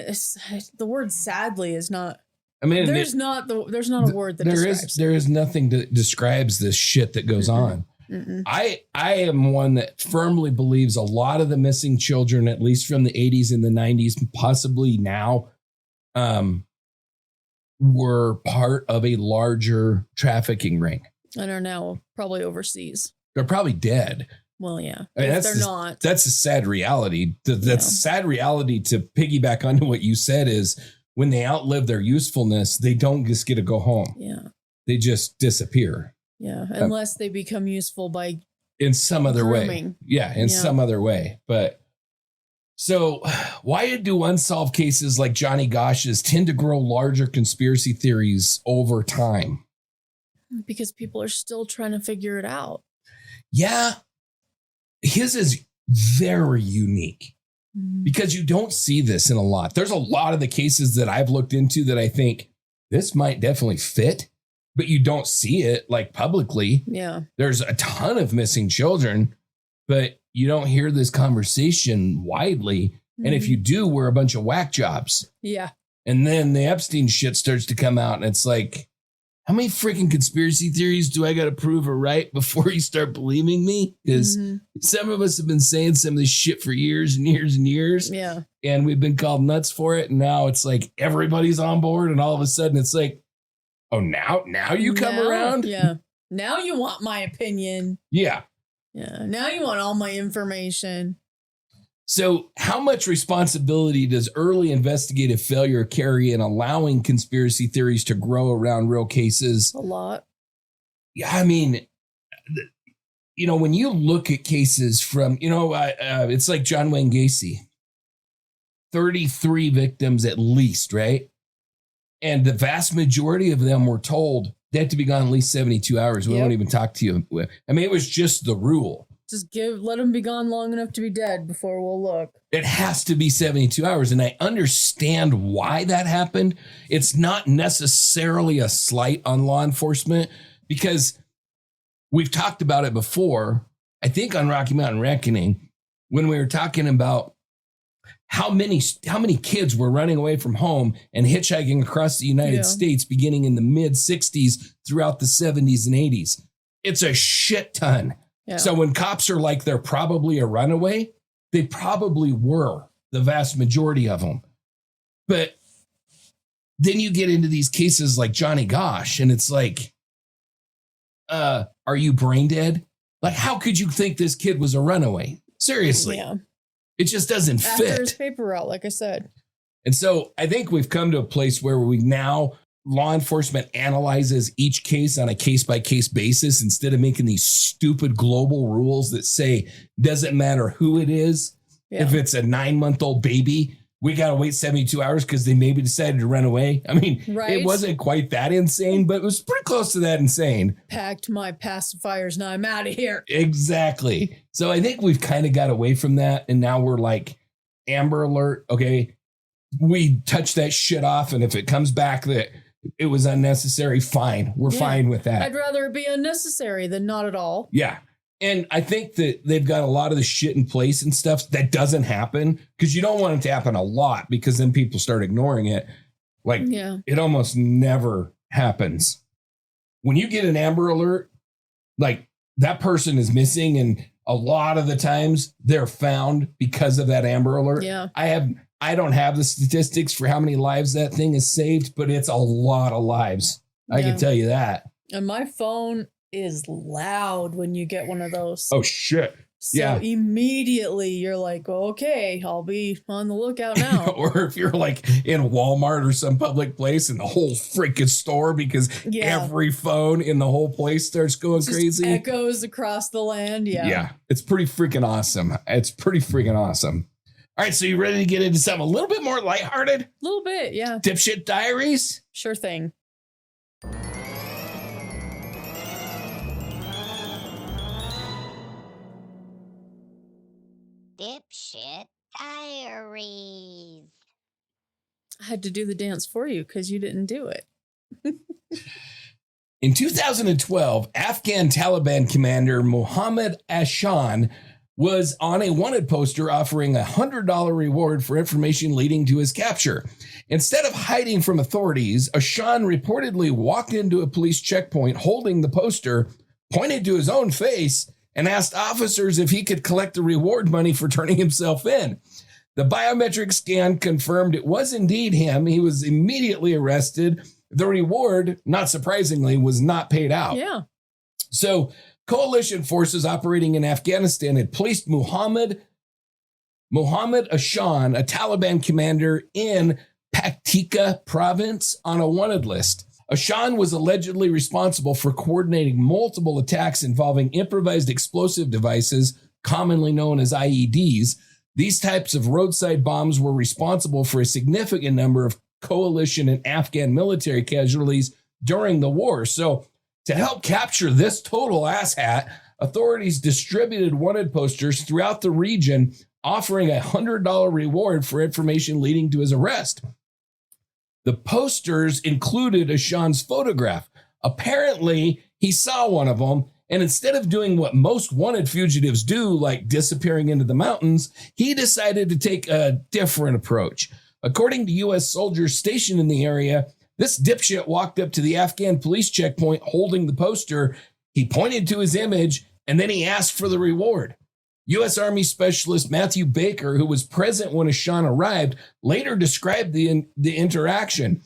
the word "sadly" is not. I mean, there's not a word that there is nothing that describes this shit that goes on. Mm-mm. I am one that firmly believes a lot of the missing children, at least from the 80s and the 90s, possibly now, were part of a larger trafficking ring. And are now probably overseas. They're probably dead. Well, yeah. I mean, they're not. That's a sad reality. That's a sad reality to piggyback onto what you said is when they outlive their usefulness, they don't just get to go home. Yeah. They just disappear. Yeah. Unless they become useful by in some other grooming. Way. Yeah. In some other way. But so why do unsolved cases like Johnny Gosch's tend to grow larger conspiracy theories over time? Because people are still trying to figure it out. Yeah. His is very unique because you don't see this in a lot. There's a lot of the cases that I've looked into that I think this might definitely fit, but you don't see it like publicly. Yeah. There's a ton of missing children, but you don't hear this conversation widely. And if you do, we're a bunch of whack jobs. Yeah. And then the Epstein shit starts to come out, and it's like, how many freaking conspiracy theories do I got to prove are right before you start believing me? Because some of us have been saying some of this shit for years and years and years. Yeah. And we've been called nuts for it. And now it's like everybody's on board. And all of a sudden it's like, oh, now you come around? Yeah. Now you want my opinion. Yeah. Yeah. Now you want all my information. So how much responsibility does early investigative failure carry in allowing conspiracy theories to grow around real cases? A lot. Yeah, I mean, when you look at cases from, it's like John Wayne Gacy, 33 victims at least, right? And the vast majority of them were told they had to be gone at least 72 hours. We won't even talk to you. I mean, it was just the rule. Just let them be gone long enough to be dead before we'll look. It has to be 72 hours. And I understand why that happened. It's not necessarily a slight on law enforcement, because we've talked about it before. I think on Rocky Mountain Reckoning, when we were talking about how many kids were running away from home and hitchhiking across the United States beginning in the mid 60s throughout the 70s and 80s. It's a shit ton. Yeah. So when cops are like, they're probably a runaway, they probably were, the vast majority of them. But then you get into these cases like Johnny Gosch, and it's like, are you brain dead? Like, how could you think this kid was a runaway? Seriously. Yeah. It just doesn't fit. After his paper route, like I said. And so I think we've come to a place where law enforcement analyzes each case on a case-by-case basis instead of making these stupid global rules that say, doesn't matter who it is. Yeah. If it's a 9-month-old baby, we got to wait 72 hours because they maybe decided to run away. I mean, It wasn't quite that insane, but it was pretty close to that insane. Packed my pacifiers, now I'm out of here. Exactly. So I think we've kind of got away from that. And now we're like, Amber Alert. Okay, we touch that shit off. And if it comes back that it was unnecessary, fine. We're fine with that. I'd rather it be unnecessary than not at all. Yeah. And I think that they've got a lot of the shit in place and stuff that doesn't happen, because you don't want it to happen a lot, because then people start ignoring it. Like, it almost never happens. When you get an Amber Alert, like, that person is missing, and a lot of the times they're found because of that Amber Alert. Yeah. I don't have the statistics for how many lives that thing has saved, but it's a lot of lives. I can tell you that. And my phone is loud when you get one of those. Oh, shit. So immediately you're like, okay, I'll be on the lookout now. Or if you're like in Walmart or some public place and the whole freaking store, because every phone in the whole place starts going crazy. Echoes across the land. Yeah. Yeah. It's pretty freaking awesome. All right, so you ready to get into something a little bit more lighthearted? A little bit, yeah. Dipshit Diaries? Sure thing. Dipshit Diaries. I had to do the dance for you because you didn't do it. In 2012, Afghan Taliban commander Mohammed Ashan was on a wanted poster offering a $100 reward for information leading to his capture. Instead of hiding from authorities, Ashan reportedly walked into a police checkpoint holding the poster, pointed to his own face, and asked officers if he could collect the reward money for turning himself in. The biometric scan confirmed it was indeed him. He was immediately arrested. The reward, not surprisingly, was not paid out. Yeah. So coalition forces operating in Afghanistan had placed Mohammed Ashan, a Taliban commander in Paktika province, on a wanted list. Ashan was allegedly responsible for coordinating multiple attacks involving improvised explosive devices, commonly known as IEDs. These types of roadside bombs were responsible for a significant number of coalition and Afghan military casualties during the war. So to help capture this total asshat, authorities distributed wanted posters throughout the region, offering a $100 reward for information leading to his arrest. The posters included Ashan's photograph. Apparently, he saw one of them And instead of doing what most wanted fugitives do, like disappearing into the mountains, he decided to take a different approach. According to U.S. soldiers stationed in the area, this dipshit walked up to the Afghan police checkpoint holding the poster. He pointed to his image, and then he asked for the reward. U.S. Army Specialist Matthew Baker, who was present when Ashan arrived, later described the interaction.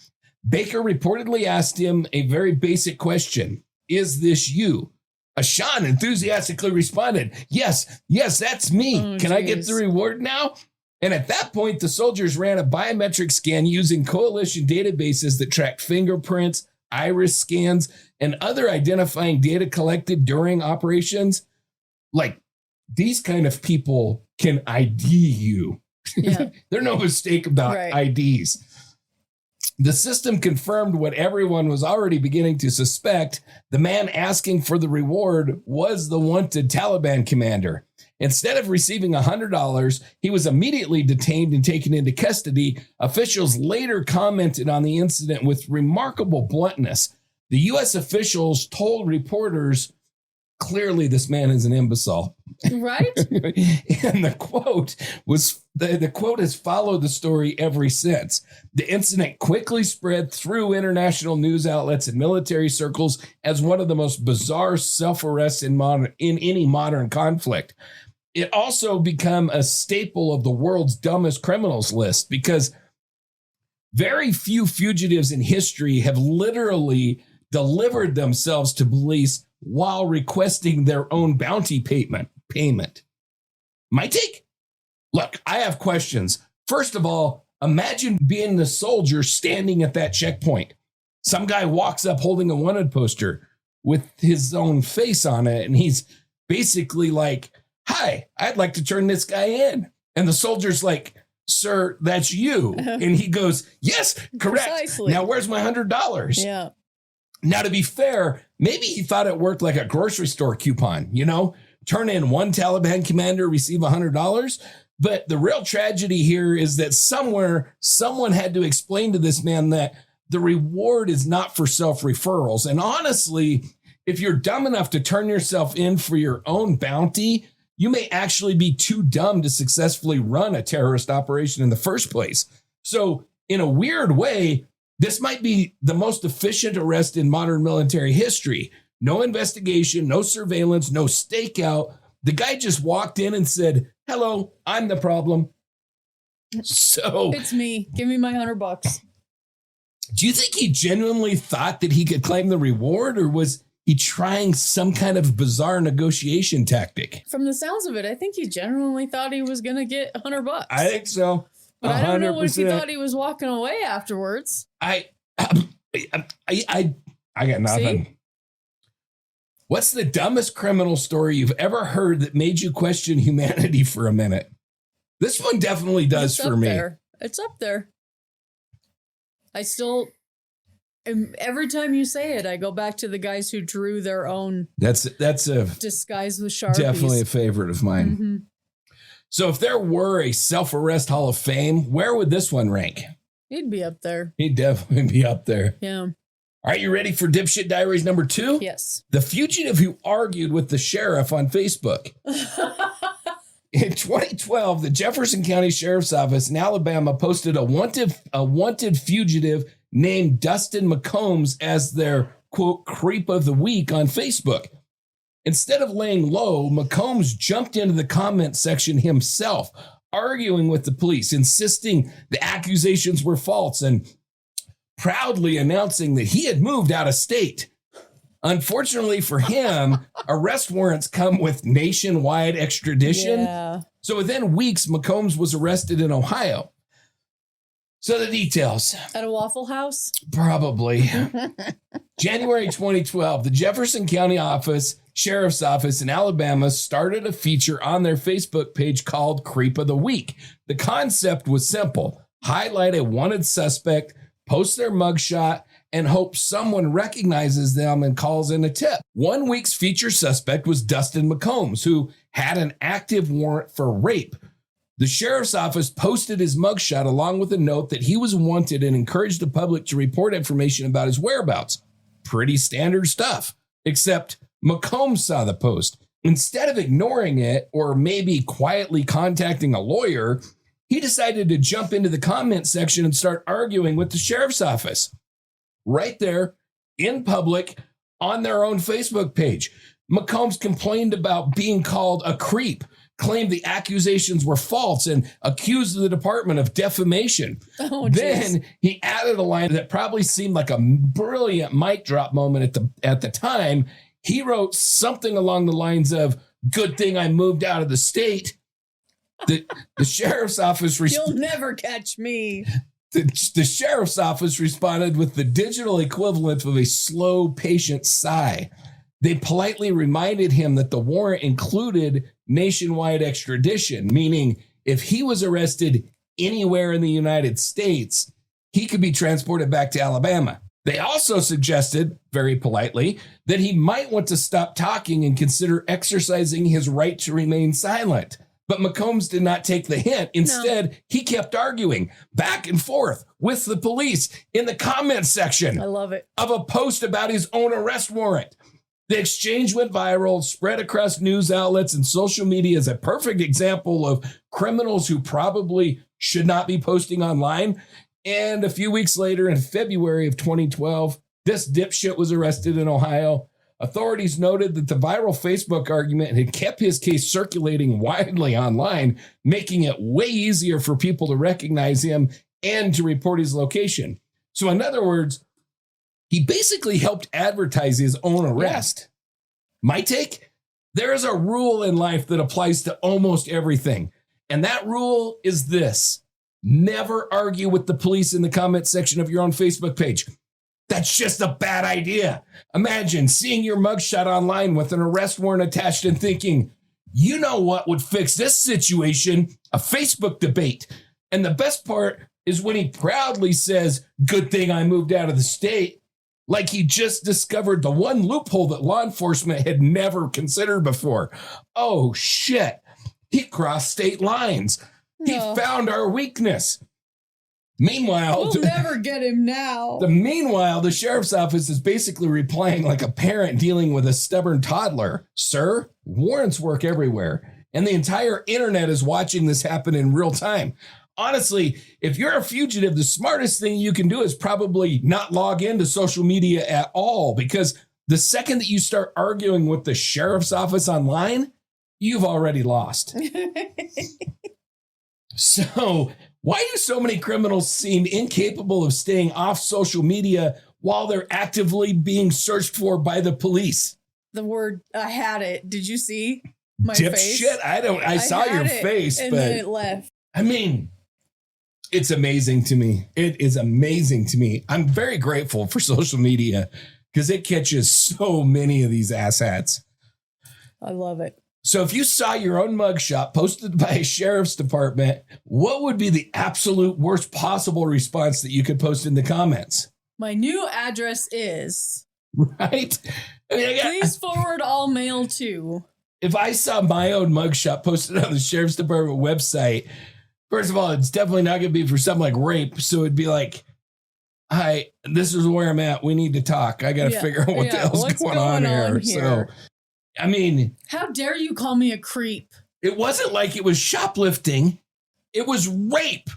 Baker reportedly asked him a very basic question. Is this you? Ashan enthusiastically responded, yes, that's me. Can I get the reward now? And at that point, the soldiers ran a biometric scan using coalition databases that tracked fingerprints, iris scans, and other identifying data collected during operations. Like, these kind of people can ID you. Yeah. There's no mistake about IDs. The system confirmed what everyone was already beginning to suspect. The man asking for the reward was the wanted Taliban commander. Instead of receiving $100, he was immediately detained and taken into custody. Officials later commented on the incident with remarkable bluntness. The U.S. officials told reporters, clearly this man is an imbecile. Right? And the quote has followed the story ever since. The incident quickly spread through international news outlets and military circles as one of the most bizarre self-arrests in any modern conflict. It also became a staple of the world's dumbest criminals list because very few fugitives in history have literally delivered themselves to police while requesting their own bounty payment. My take? Look, I have questions. First of all, imagine being the soldier standing at that checkpoint. Some guy walks up holding a wanted poster with his own face on it, and he's basically like, hi, I'd like to turn this guy in. And the soldier's like, sir, that's you. And he goes, yes, correct. Precisely. Now, where's my $100? Yeah. Now, to be fair, maybe he thought it worked like a grocery store coupon, turn in one Taliban commander, receive $100. But the real tragedy here is that somewhere someone had to explain to this man that the reward is not for self-referrals. And honestly, if you're dumb enough to turn yourself in for your own bounty, you may actually be too dumb to successfully run a terrorist operation in the first place. So in a weird way, this might be the most efficient arrest in modern military history. No investigation, no surveillance, no stakeout. The guy just walked in and said, hello, I'm the problem. So it's me. Give me my $100. Do you think he genuinely thought that he could claim the reward, or was he trying some kind of bizarre negotiation tactic? From the sounds of it, I think he genuinely thought he was going to get $100. I think so. But 100%. I don't know what he thought he was walking away afterwards. I got nothing. See? What's the dumbest criminal story you've ever heard that made you question humanity for a minute? This one definitely does for me. It's up there. I still, every time you say it, I go back to the guys who drew their own. That's a disguised with Sharpies. Definitely a favorite of mine. Mm-hmm. So if there were a self-arrest Hall of Fame, where would this one rank? He'd be up there. He'd definitely be up there. Yeah. All right, you ready for Dipshit Diaries number 2? Yes. The fugitive who argued with the sheriff on Facebook. In 2012, the Jefferson County Sheriff's Office in Alabama posted a wanted fugitive named Dustin McCombs as their, quote, creep of the week on Facebook. Instead of laying low, McCombs jumped into the comment section himself, arguing with the police, insisting the accusations were false, and proudly announcing that he had moved out of state. Unfortunately for him, arrest warrants come with nationwide extradition. Yeah. So within weeks, McCombs was arrested in Ohio. So the details. At a Waffle House? Probably. January 2012, the Jefferson County Sheriff's Office in Alabama started a feature on their Facebook page called Creep of the Week. The concept was simple. Highlight a wanted suspect, post their mugshot, and hope someone recognizes them and calls in a tip. 1 week's feature suspect was Dustin McCombs, who had an active warrant for rape. The sheriff's office posted his mugshot along with a note that he was wanted and encouraged the public to report information about his whereabouts. Pretty standard stuff, except McCombs saw the post. Instead of ignoring it or maybe quietly contacting a lawyer, he decided to jump into the comment section and start arguing with the sheriff's office. Right there, in public, on their own Facebook page. McCombs complained about being called a creep, claimed the accusations were false, and accused the department of defamation. Then he added a line that probably seemed like a brilliant mic drop moment at the time. He wrote something along the lines of, "Good thing I moved out of the state." The sheriff's office... You'll never catch me. The sheriff's office responded with the digital equivalent of a slow, patient sigh. They politely reminded him that the warrant included nationwide extradition, meaning if he was arrested anywhere in the United States, he could be transported back to Alabama. They also suggested, very politely, that he might want to stop talking and consider exercising his right to remain silent. But McCombs did not take the hint. Instead, he kept arguing back and forth with the police in the comment section. I love it. Of a post about his own arrest warrant. The exchange went viral, spread across news outlets and social media as a perfect example of criminals who probably should not be posting online. And a few weeks later, in February of 2012, this dipshit was arrested in Ohio. Authorities noted that the viral Facebook argument had kept his case circulating widely online, making it way easier for people to recognize him and to report his location. So in other words, he basically helped advertise his own arrest. My take? There is a rule in life that applies to almost everything. And that rule is this: never argue with the police in the comment section of your own Facebook page. That's just a bad idea. Imagine seeing your mugshot online with an arrest warrant attached and thinking, you know what would fix this situation? A Facebook debate. And the best part is when he proudly says, "Good thing I moved out of the state," like he just discovered the one loophole that law enforcement had never considered before. Oh, shit. He crossed state lines. He found our weakness. Meanwhile, we'll never get him now. Meanwhile, the sheriff's office is basically replying like a parent dealing with a stubborn toddler. Sir, warrants work everywhere, and the entire internet is watching this happen in real time. Honestly, if you're a fugitive, the smartest thing you can do is probably not log into social media at all, because the second that you start arguing with the sheriff's office online, you've already lost. So... why do so many criminals seem incapable of staying off social media while they're actively being searched for by the police? The word, I had it. Did you see my face? Shit, I saw your face, and but then it left. I mean, it's amazing to me. It is amazing to me. I'm very grateful for social media because it catches so many of these asshats. I love it. So if you saw your own mugshot posted by a sheriff's department, what would be the absolute worst possible response that you could post in the comments? My new address is... Right? I mean, please forward all mail to... If I saw my own mugshot posted on the sheriff's department website, first of all, it's definitely not going to be for something like rape. So it'd be like, hi, this is where I'm at. We need to talk. I got to figure out what the hell's going on here. So... I mean, how dare you call me a creep? It wasn't like it was shoplifting. It was rape.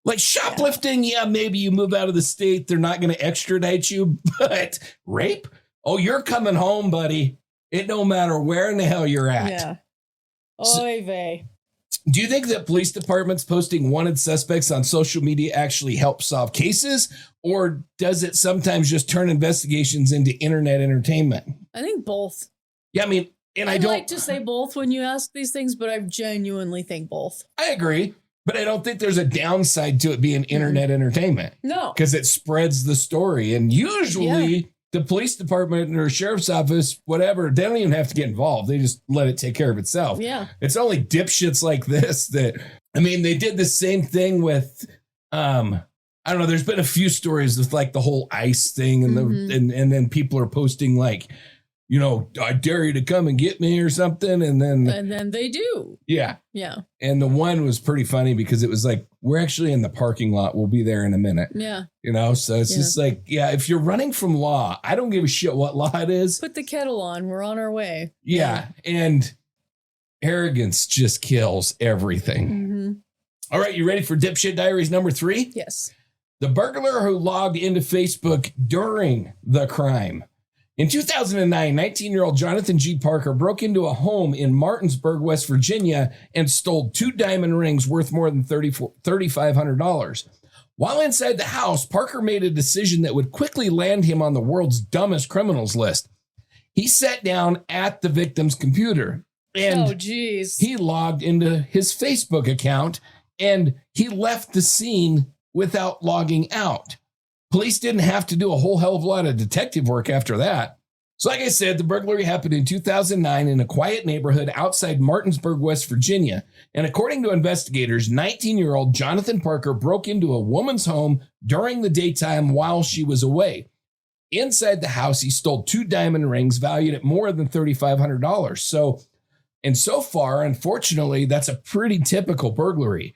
Like shoplifting, yeah, maybe you move out of the state. They're not going to extradite you. But rape? Oh, you're coming home, buddy. It don't matter where in the hell you're at. Yeah. Oy vey. Do you think that police departments posting wanted suspects on social media actually help solve cases? Or does it sometimes just turn investigations into internet entertainment? I think both. Yeah, I mean, and I don't like to say both when you ask these things, but I genuinely think both. I agree, but I don't think there's a downside to it being internet entertainment. No. Because it spreads the story. And usually the police department or sheriff's office, whatever, they don't even have to get involved. They just let it take care of itself. Yeah. It's only dipshits like this that, I mean, they did the same thing with, I don't know, there's been a few stories with like the whole ICE thing and and then people are posting like, I dare you to come and get me or something. And then they do. Yeah. Yeah. And the one was pretty funny because it was like, we're actually in the parking lot. We'll be there in a minute. Yeah. So it's just like, if you're running from law, I don't give a shit what law it is. Put the kettle on. We're on our way. Yeah. And arrogance just kills everything. Mm-hmm. All right. You ready for Dipshit Diaries number 3? Yes. The burglar who logged into Facebook during the crime. In 2009, 19-year-old Jonathan G. Parker broke into a home in Martinsburg, West Virginia, and stole 2 diamond rings worth more than $3,500. While inside the house, Parker made a decision that would quickly land him on the world's dumbest criminals list. He sat down at the victim's computer, and he logged into his Facebook account, and he left the scene without logging out. Police didn't have to do a whole hell of a lot of detective work after that. So like I said, the burglary happened in 2009 in a quiet neighborhood outside Martinsburg, West Virginia. And according to investigators, 19-year-old Jonathan Parker broke into a woman's home during the daytime while she was away. Inside the house, he stole 2 diamond rings valued at more than $3,500. So far, unfortunately, that's a pretty typical burglary.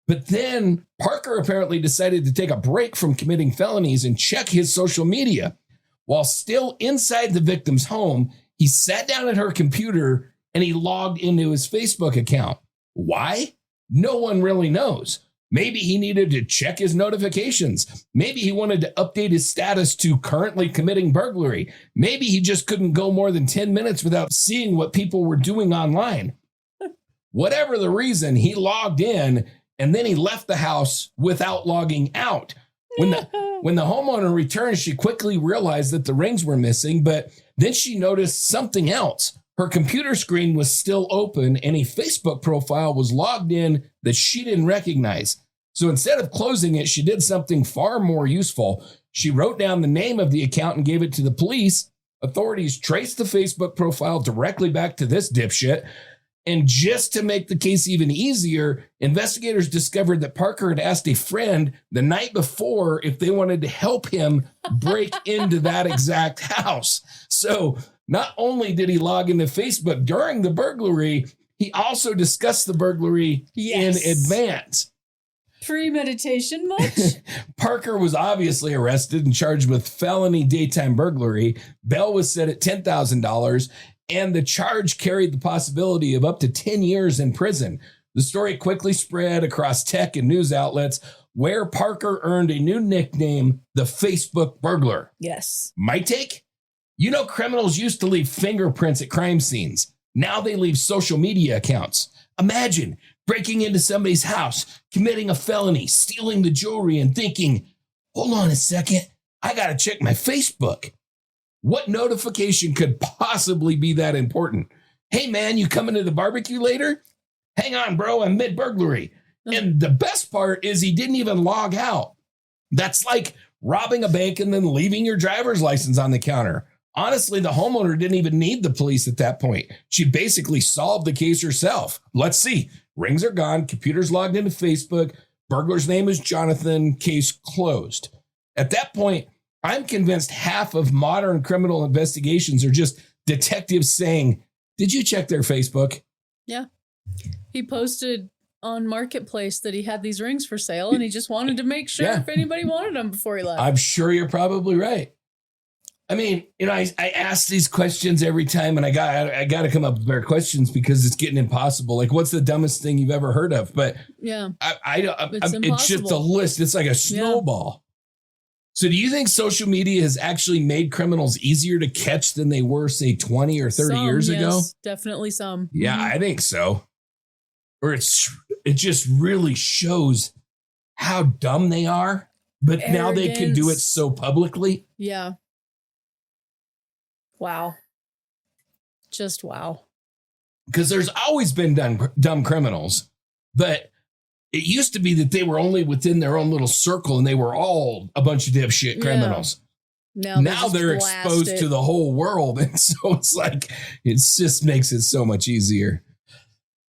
But then Parker apparently decided to take a break from committing felonies and check his social media. While still inside the victim's home, he sat down at her computer and he logged into his Facebook account. Why? No one really knows. Maybe he needed to check his notifications. Maybe he wanted to update his status to currently committing burglary. Maybe he just couldn't go more than 10 minutes without seeing what people were doing online. Whatever the reason, he logged in and then he left the house without logging out. When the homeowner returned, she quickly realized that the rings were missing, but then she noticed something else. Her computer screen was still open and a Facebook profile was logged in that she didn't recognize. So instead of closing it, she did something far more useful. She wrote down the name of the account and gave it to the police. Authorities traced the Facebook profile directly back to this dipshit. And just to make the case even easier, investigators discovered that Parker had asked a friend the night before if they wanted to help him break into that exact house. So not only did he log into Facebook during the burglary, he also discussed the burglary in advance. Premeditation much? Parker was obviously arrested and charged with felony daytime burglary. Bail was set at $10,000. And the charge carried the possibility of up to 10 years in prison. The story quickly spread across tech and news outlets, where Parker earned a new nickname, the Facebook burglar. Yes. My take? Criminals used to leave fingerprints at crime scenes. Now they leave social media accounts. Imagine breaking into somebody's house, committing a felony, stealing the jewelry, and thinking, hold on a second, I got to check my Facebook. What notification could possibly be that important? Hey, man, you coming to the barbecue later? Hang on, bro, I'm mid-burglary. And the best part is he didn't even log out. That's like robbing a bank and then leaving your driver's license on the counter. Honestly, the homeowner didn't even need the police at that point. She basically solved the case herself. Let's see. Rings are gone. Computer's logged into Facebook. Burglar's name is Jonathan. Case closed. At that point, I'm convinced half of modern criminal investigations are just detectives saying, did you check their Facebook? Yeah. He posted on Marketplace that he had these rings for sale and he just wanted to make sure if anybody wanted them before he left. I'm sure you're probably right. I mean, I ask these questions every time and I got to come up with better questions because it's getting impossible. Like, what's the dumbest thing you've ever heard of? But it's just a list. It's like a snowball. So do you think social media has actually made criminals easier to catch than they were, say, 20 or 30 years ago? Definitely some. Yeah, I think so. Or it just really shows how dumb they are, but arrogance. Now they can do it so publicly. Yeah. Wow. Just wow. Because there's always been dumb criminals, but it used to be that they were only within their own little circle and they were all a bunch of dipshit criminals. Now they're exposed to the whole world. And so it's like, it just makes it so much easier.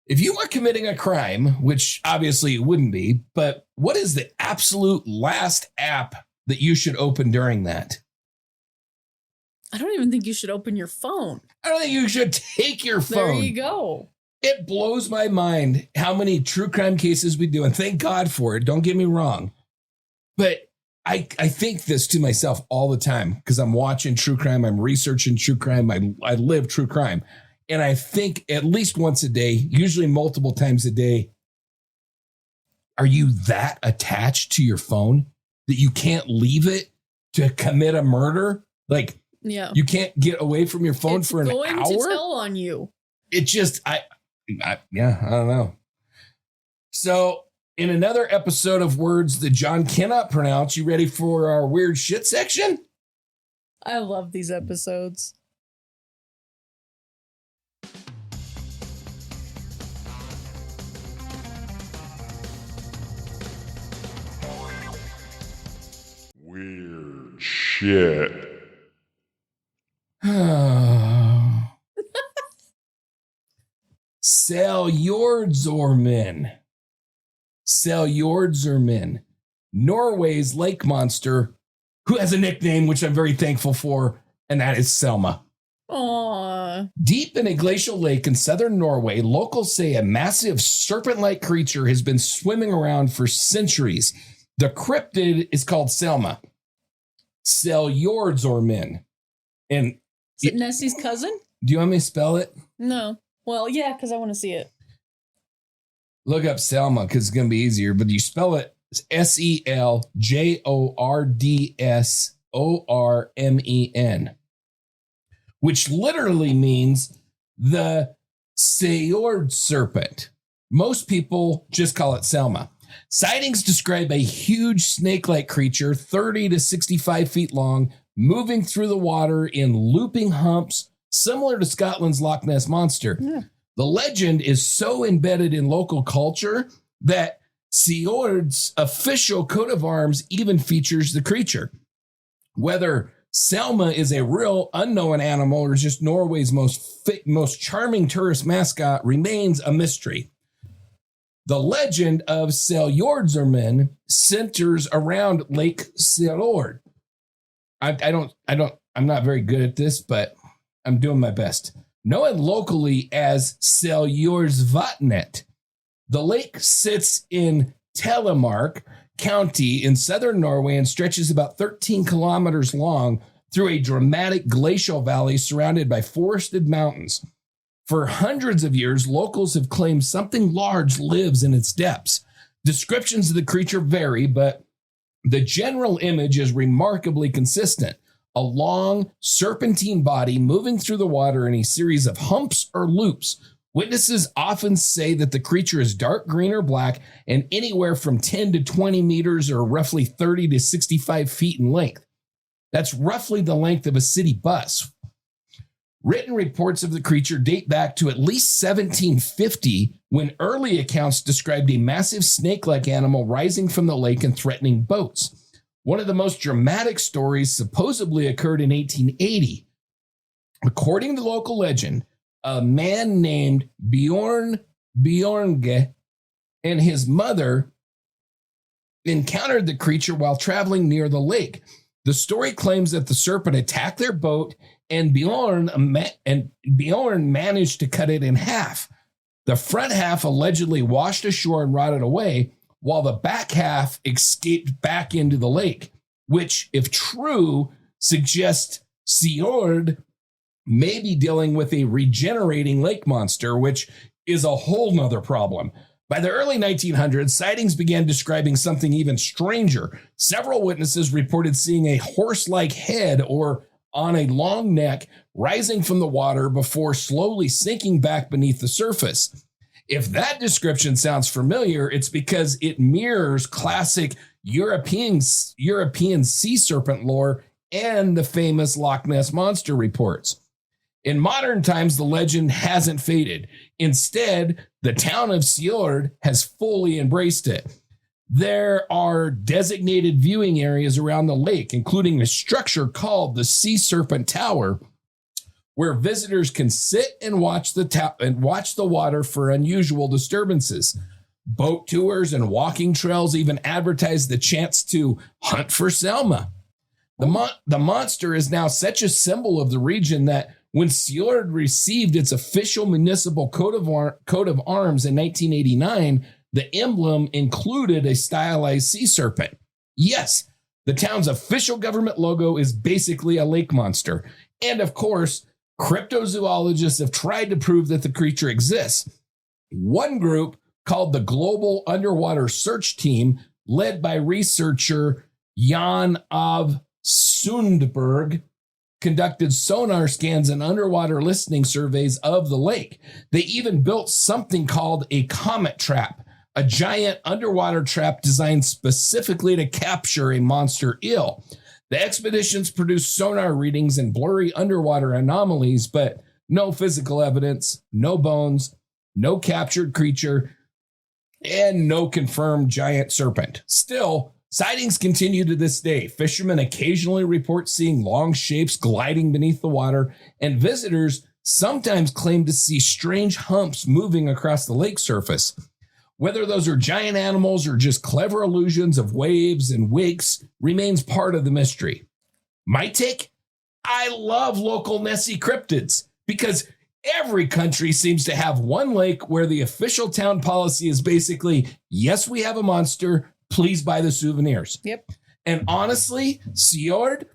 If you were committing a crime, which obviously it wouldn't be, but what is the absolute last app that you should open during that? I don't even think you should open your phone. I don't think you should take your phone. There you go. It blows my mind how many true crime cases we do, and thank God for it. Don't get me wrong. But I think this to myself all the time because I'm watching true crime. I'm researching true crime. I live true crime. And I think at least once a day, usually multiple times a day, are you that attached to your phone that you can't leave it to commit a murder? Like, yeah, you can't get away from your phone for an hour? It's going to tell on you. It just, I don't know. So, in another episode of words that John cannot pronounce, you ready for our weird shit section? I love these episodes. Weird shit. Seljordsormen, Norway's lake monster, who has a nickname which I'm very thankful for, and that is Selma. Aww. Deep in a glacial lake in southern Norway, locals say a massive serpent-like creature has been swimming around for centuries. The cryptid is called Selma. Seljordsormen. And is it Nessie's cousin? Do you want me to spell it? No. Well, yeah, because I want to see it. Look up Selma because it's going to be easier, but you spell it Seljordsormen, which literally means the Sjord serpent. Most people just call it Selma. Sightings describe a huge snake-like creature, 30 to 65 feet long, moving through the water in looping humps, similar to Scotland's Loch Ness Monster. Yeah. The legend is so embedded in local culture that Sjord's official coat of arms even features the creature. Whether Selma is a real unknown animal or just Norway's most charming tourist mascot remains a mystery. The legend of Seljordsormen centers around Lake Seljord. I'm not very good at this, but I'm doing my best. Known locally as Seljordsvatnet, the lake sits in Telemark County in southern Norway and stretches about 13 kilometers long through a dramatic glacial valley surrounded by forested mountains. For hundreds of years, locals have claimed something large lives in its depths. Descriptions of the creature vary, but the general image is remarkably consistent. A long, serpentine body moving through the water in a series of humps or loops. Witnesses often say that the creature is dark green or black and anywhere from 10 to 20 meters or roughly 30 to 65 feet in length. That's roughly the length of a city bus. Written reports of the creature date back to at least 1750, when early accounts described a massive snake-like animal rising from the lake and threatening boats. One of the most dramatic stories supposedly occurred in 1880. According to local legend, a man named Bjorn Bjornge and his mother encountered the creature while traveling near the lake. The story claims that the serpent attacked their boat and Bjorn managed to cut it in half. The front half allegedly washed ashore and rotted away, while the back half escaped back into the lake, which, if true, suggests Sjord may be dealing with a regenerating lake monster, which is a whole nother problem. By the early 1900s, sightings began describing something even stranger. Several witnesses reported seeing a horse-like head or on a long neck rising from the water before slowly sinking back beneath the surface. If that description sounds familiar, it's because it mirrors classic European sea serpent lore and the famous Loch Ness Monster reports. In modern times, the legend hasn't faded. Instead, the town of Sjord has fully embraced it. There are designated viewing areas around the lake, including a structure called the Sea Serpent Tower, where visitors can sit and watch the water for unusual disturbances. Boat tours and walking trails even advertise the chance to hunt for Selma. The monster is now such a symbol of the region that when Sjord received its official municipal coat of arms in 1989, the emblem included a stylized sea serpent. Yes, the town's official government logo is basically a lake monster. And of course, cryptozoologists have tried to prove that the creature exists. One group, called the Global Underwater Search Team, led by researcher Jan of Sundberg, conducted sonar scans and underwater listening surveys of the lake. They even built something called a comet trap, a giant underwater trap designed specifically to capture a monster eel. The expeditions produced sonar readings and blurry underwater anomalies, but no physical evidence, no bones, no captured creature, and no confirmed giant serpent. Still, sightings continue to this day. Fishermen occasionally report seeing long shapes gliding beneath the water, and visitors sometimes claim to see strange humps moving across the lake surface. Whether those are giant animals or just clever illusions of waves and wakes remains part of the mystery. My take? I love local Nessie cryptids because every country seems to have one lake where the official town policy is basically, yes, we have a monster, please buy the souvenirs. Yep. And honestly, Sjord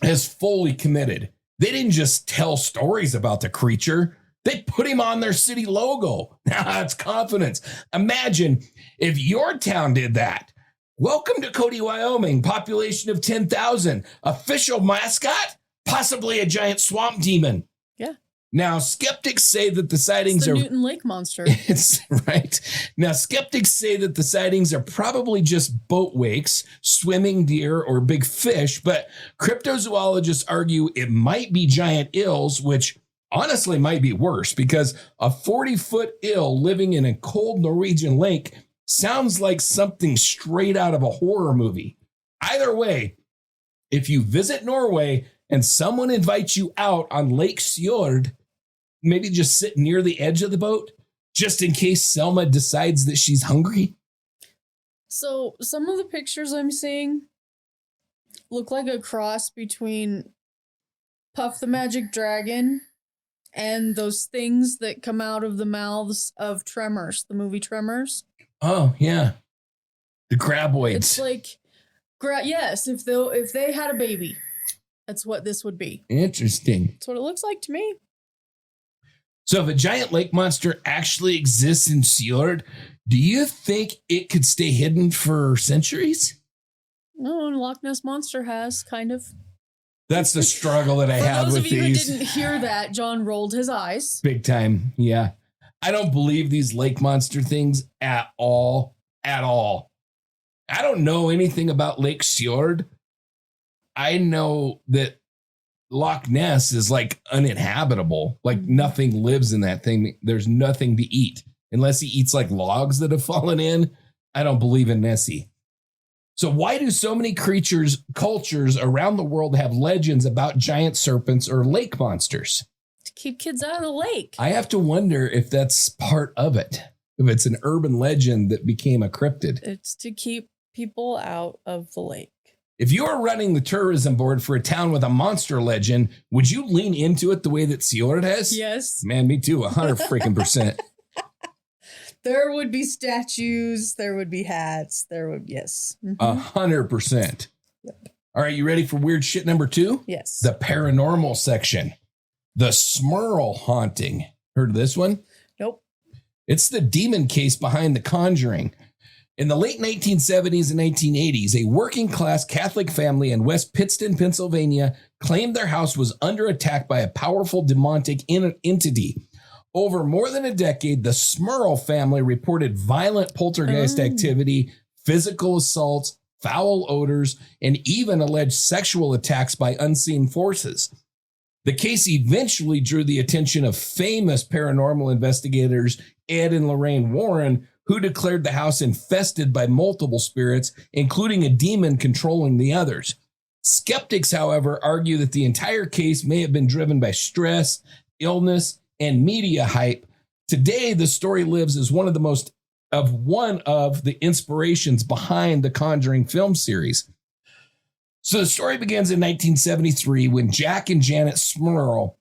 has fully committed. They didn't just tell stories about the creature. They put him on their city logo. Now that's confidence. Imagine if your town did that. Welcome to Cody, Wyoming. Population of 10,000. Official mascot? Possibly a giant swamp demon. Yeah. Now, skeptics say that the sightings it's the are Newton Lake monster. It's right. Now, skeptics say that the sightings are probably just boat wakes, swimming deer, or big fish, but cryptozoologists argue it might be giant eels, which honestly might be worse because a 40-foot eel living in a cold Norwegian lake sounds like something straight out of a horror movie. Either way, if you visit Norway and someone invites you out on Lake Sjord, maybe just sit near the edge of the boat just in case Selma decides that she's hungry. So some of the pictures I'm seeing look like a cross between Puff the Magic Dragon and those things that come out of the mouths of Tremors, the movie Tremors. Oh, yeah. The graboids. It's like, yes, if they had a baby, that's what this would be. Interesting. That's what it looks like to me. So if a giant lake monster actually exists in Sjord, do you think it could stay hidden for centuries? No, and Loch Ness Monster has, kind of. That's the struggle that I have with these. For those of you who didn't hear that, John rolled his eyes. Big time, yeah. I don't believe these lake monster things at all. At all. I don't know anything about Lake Sjord. I know that Loch Ness is like uninhabitable. Like nothing lives in that thing. There's nothing to eat. Unless he eats like logs that have fallen in. I don't believe in Nessie. So why do so many cultures around the world have legends about giant serpents or lake monsters? To keep kids out of the lake. I have to wonder if that's part of it. If it's an urban legend that became a cryptid. It's to keep people out of the lake. If you were running the tourism board for a town with a monster legend, would you lean into it the way that Sjord has? Yes. Man, me too. 100%. There would be statues. There would be hats. There would, yes. 100%. Yep. All right, you ready for weird shit number 2? Yes. The paranormal section. The Smurl haunting. Heard of this one? Nope. It's the demon case behind The Conjuring. In the late 1970s and 1980s, a working-class Catholic family in West Pittston, Pennsylvania, claimed their house was under attack by a powerful demonic entity. Over more than a decade, the Smurl family reported violent poltergeist activity, physical assaults, foul odors, and even alleged sexual attacks by unseen forces. The case eventually drew the attention of famous paranormal investigators Ed and Lorraine Warren, who declared the house infested by multiple spirits, including a demon controlling the others. Skeptics, however, argue that the entire case may have been driven by stress, illness, and media hype. Today, the story lives as one of the inspirations behind the Conjuring film series. So the story begins in 1973 when Jack and Janet Smurl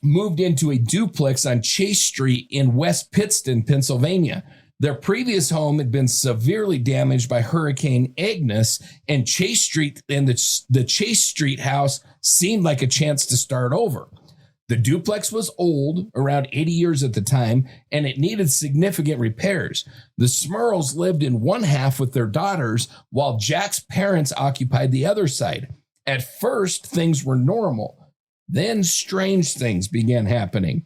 moved into a duplex on Chase Street in West Pittston, Pennsylvania. Their previous home had been severely damaged by Hurricane Agnes, and Chase Street and the Chase Street house seemed like a chance to start over. The duplex was old, around 80 years at the time, and it needed significant repairs. The Smurls lived in one half with their daughters, while Jack's parents occupied the other side. At first, things were normal. Then strange things began happening.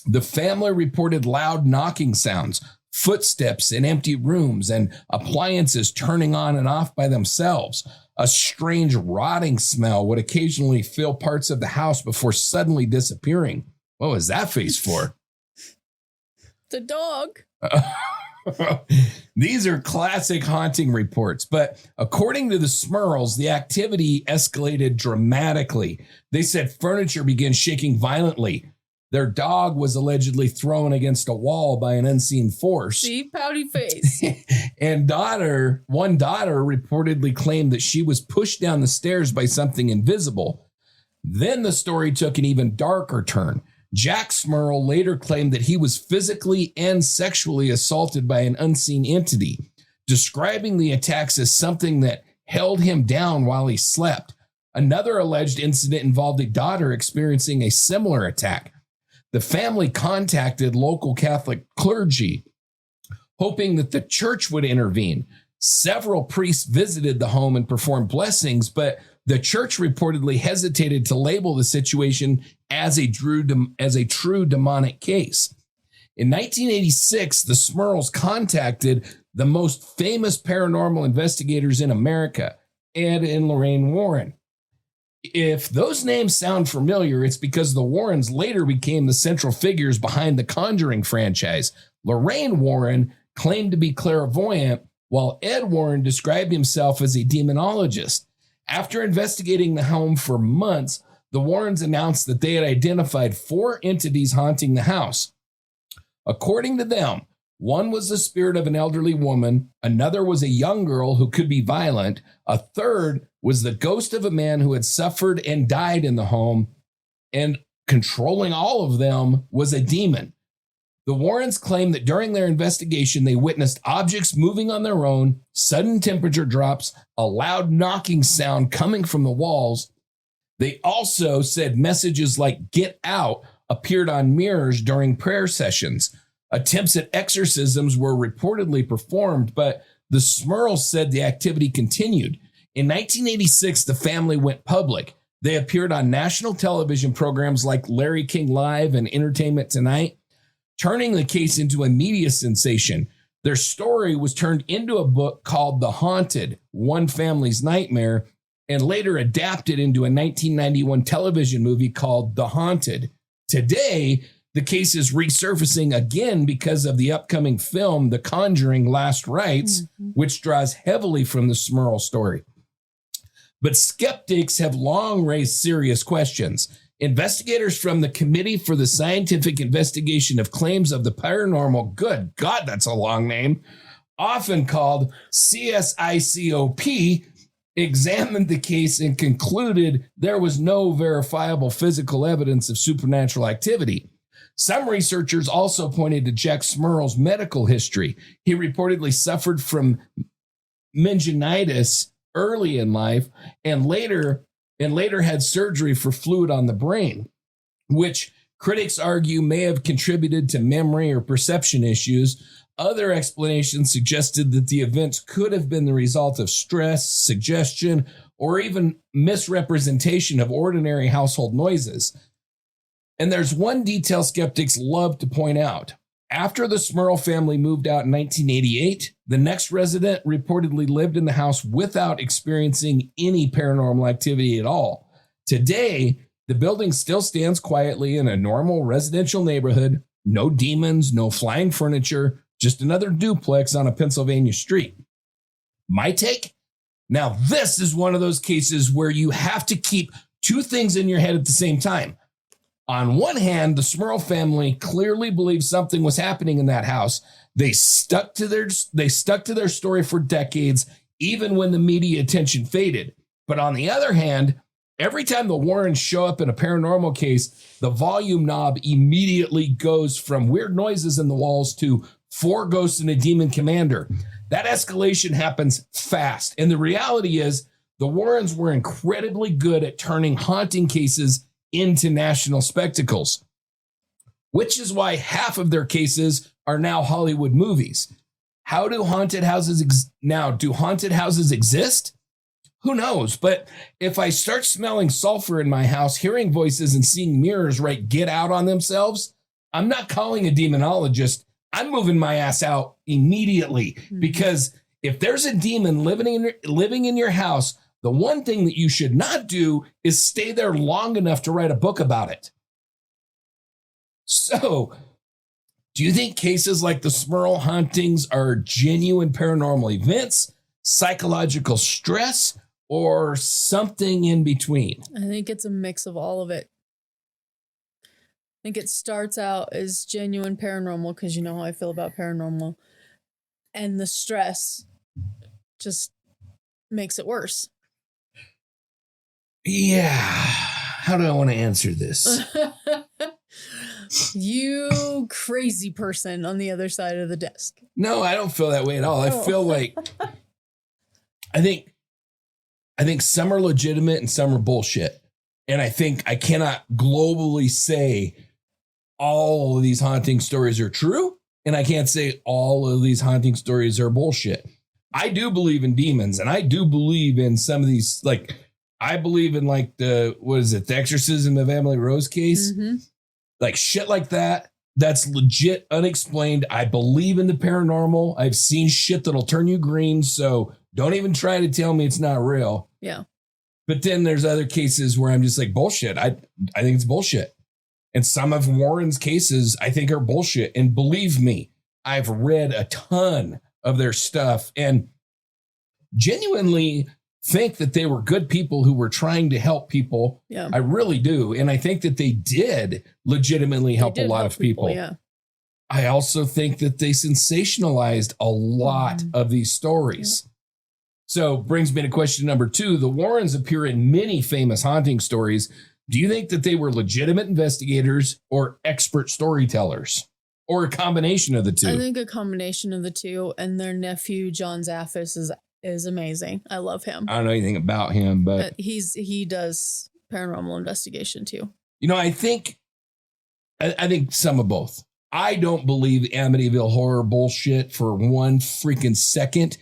The family reported loud knocking sounds, footsteps in empty rooms, and appliances turning on and off by themselves. A strange rotting smell would occasionally fill parts of the house before suddenly disappearing. What was that face for? The dog. These are classic haunting reports, but according to the Smurls, the activity escalated dramatically. They said furniture began shaking violently. Their dog was allegedly thrown against a wall by an unseen force. See, pouty face. And one daughter reportedly claimed that she was pushed down the stairs by something invisible. Then the story took an even darker turn. Jack Smurl later claimed that he was physically and sexually assaulted by an unseen entity, describing the attacks as something that held him down while he slept. Another alleged incident involved a daughter experiencing a similar attack. The family contacted local Catholic clergy, hoping that the church would intervene. Several priests visited the home and performed blessings, but the church reportedly hesitated to label the situation as a true demonic case. In 1986, the Smurls contacted the most famous paranormal investigators in America, Ed and Lorraine Warren. If those names sound familiar, it's because the Warrens later became the central figures behind the Conjuring franchise. Lorraine Warren claimed to be clairvoyant, while Ed Warren described himself as a demonologist. After investigating the home for months, the Warrens announced that they had identified 4 entities haunting the house. According to them, one was the spirit of an elderly woman, another was a young girl who could be violent, a third was the ghost of a man who had suffered and died in the home, and controlling all of them was a demon. The Warrens claimed that during their investigation, they witnessed objects moving on their own, sudden temperature drops, a loud knocking sound coming from the walls. They also said messages like "get out" appeared on mirrors during prayer sessions. Attempts at exorcisms were reportedly performed, but the Smurls said the activity continued. In 1986, the family went public. They appeared on national television programs like Larry King Live and Entertainment Tonight, turning the case into a media sensation. Their story was turned into a book called The Haunted, One Family's Nightmare, and later adapted into a 1991 television movie called The Haunted. Today, the case is resurfacing again because of the upcoming film, The Conjuring: Last Rites, which draws heavily from the Smurl story. But skeptics have long raised serious questions. Investigators from the Committee for the Scientific Investigation of Claims of the Paranormal, good God, that's a long name, often called CSICOP, examined the case and concluded there was no verifiable physical evidence of supernatural activity. Some researchers also pointed to Jack Smurl's medical history. He reportedly suffered from meningitis early in life and later had surgery for fluid on the brain, which critics argue may have contributed to memory or perception issues. Other explanations suggested that the events could have been the result of stress, suggestion, or even misrepresentation of ordinary household noises. And there's one detail skeptics love to point out. After the Smurl family moved out in 1988, the next resident reportedly lived in the house without experiencing any paranormal activity at all. Today, the building still stands quietly in a normal residential neighborhood. No demons, no flying furniture, just another duplex on a Pennsylvania street. My take? Now, this is one of those cases where you have to keep 2 things in your head at the same time. On one hand, the Smurl family clearly believed something was happening in that house. They stuck to their story for decades, even when the media attention faded. But on the other hand, every time the Warrens show up in a paranormal case, the volume knob immediately goes from weird noises in the walls to 4 ghosts and a demon commander. That escalation happens fast. And the reality is the Warrens were incredibly good at turning haunting cases into national spectacles, which is why half of their cases are now Hollywood movies. How do haunted houses now? Do haunted houses exist? Who knows? But if I start smelling sulfur in my house, hearing voices and seeing mirrors write "get out" on themselves, I'm not calling a demonologist. I'm moving my ass out immediately, because if there's a demon living in your house, the one thing that you should not do is stay there long enough to write a book about it. So, do you think cases like the Smurl hauntings are genuine paranormal events, psychological stress, or something in between? I think it's a mix of all of it. I think it starts out as genuine paranormal, because you know how I feel about paranormal, and the stress just makes it worse. Yeah. How do I want to answer this? You crazy person on the other side of the desk. No, I don't feel that way at all. I feel like I think some are legitimate and some are bullshit. And I think I cannot globally say all of these haunting stories are true, and I can't say all of these haunting stories are bullshit. I do believe in demons, and I do believe in some of these, like, I believe in like the exorcism of Emily Rose case. Mm-hmm. Like shit like that. That's legit unexplained. I believe in the paranormal. I've seen shit that'll turn you green. So don't even try to tell me it's not real. Yeah. But then there's other cases where I'm just like, bullshit. I think it's bullshit. And some of Warren's cases I think are bullshit. And believe me, I've read a ton of their stuff and genuinely think that they were good people who were trying to help people. Yeah. I really do. And I think that they did legitimately help a lot of people. Yeah. I also think that they sensationalized a lot of these stories. Yeah. So brings me to question number 2. The Warrens appear in many famous haunting stories. Do you think that they were legitimate investigators or expert storytellers, or a combination of the two? I think a combination of the two. And their nephew, John Zaffis, is amazing. I love him. I don't know anything about him, but he does paranormal investigation too. You know, I think some of both. I don't believe Amityville Horror bullshit for one freaking second.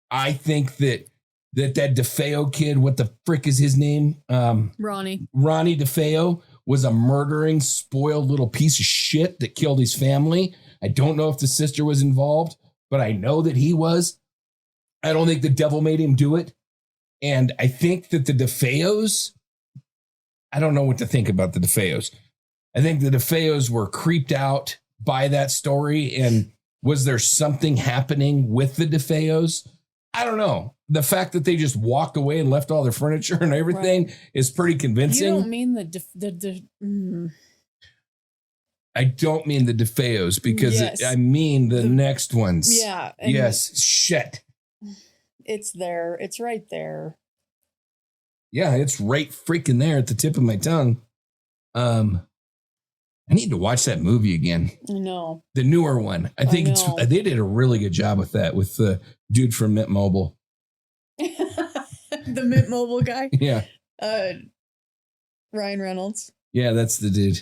I think that DeFeo kid, what the frick is his name? Ronnie DeFeo was a murdering, spoiled little piece of shit that killed his family. I don't know if the sister was involved, but I know that he was. I don't think the devil made him do it. And I think that the DeFeos, I don't know what to think about the DeFeos. I think the DeFeos were creeped out by that story. And was there something happening with the DeFeos? I don't know. The fact that they just walked away and left all their furniture and everything is pretty convincing. You don't mean I don't mean the DeFeos, because I mean the next ones. Yeah. Yes. Shit. It's there. It's right there. Yeah, it's right freaking there at the tip of my tongue. I need to watch that movie again. No. The newer one. I think they did a really good job with that, with the dude from Mint Mobile. The Mint Mobile guy? Yeah. Ryan Reynolds. Yeah, that's the dude.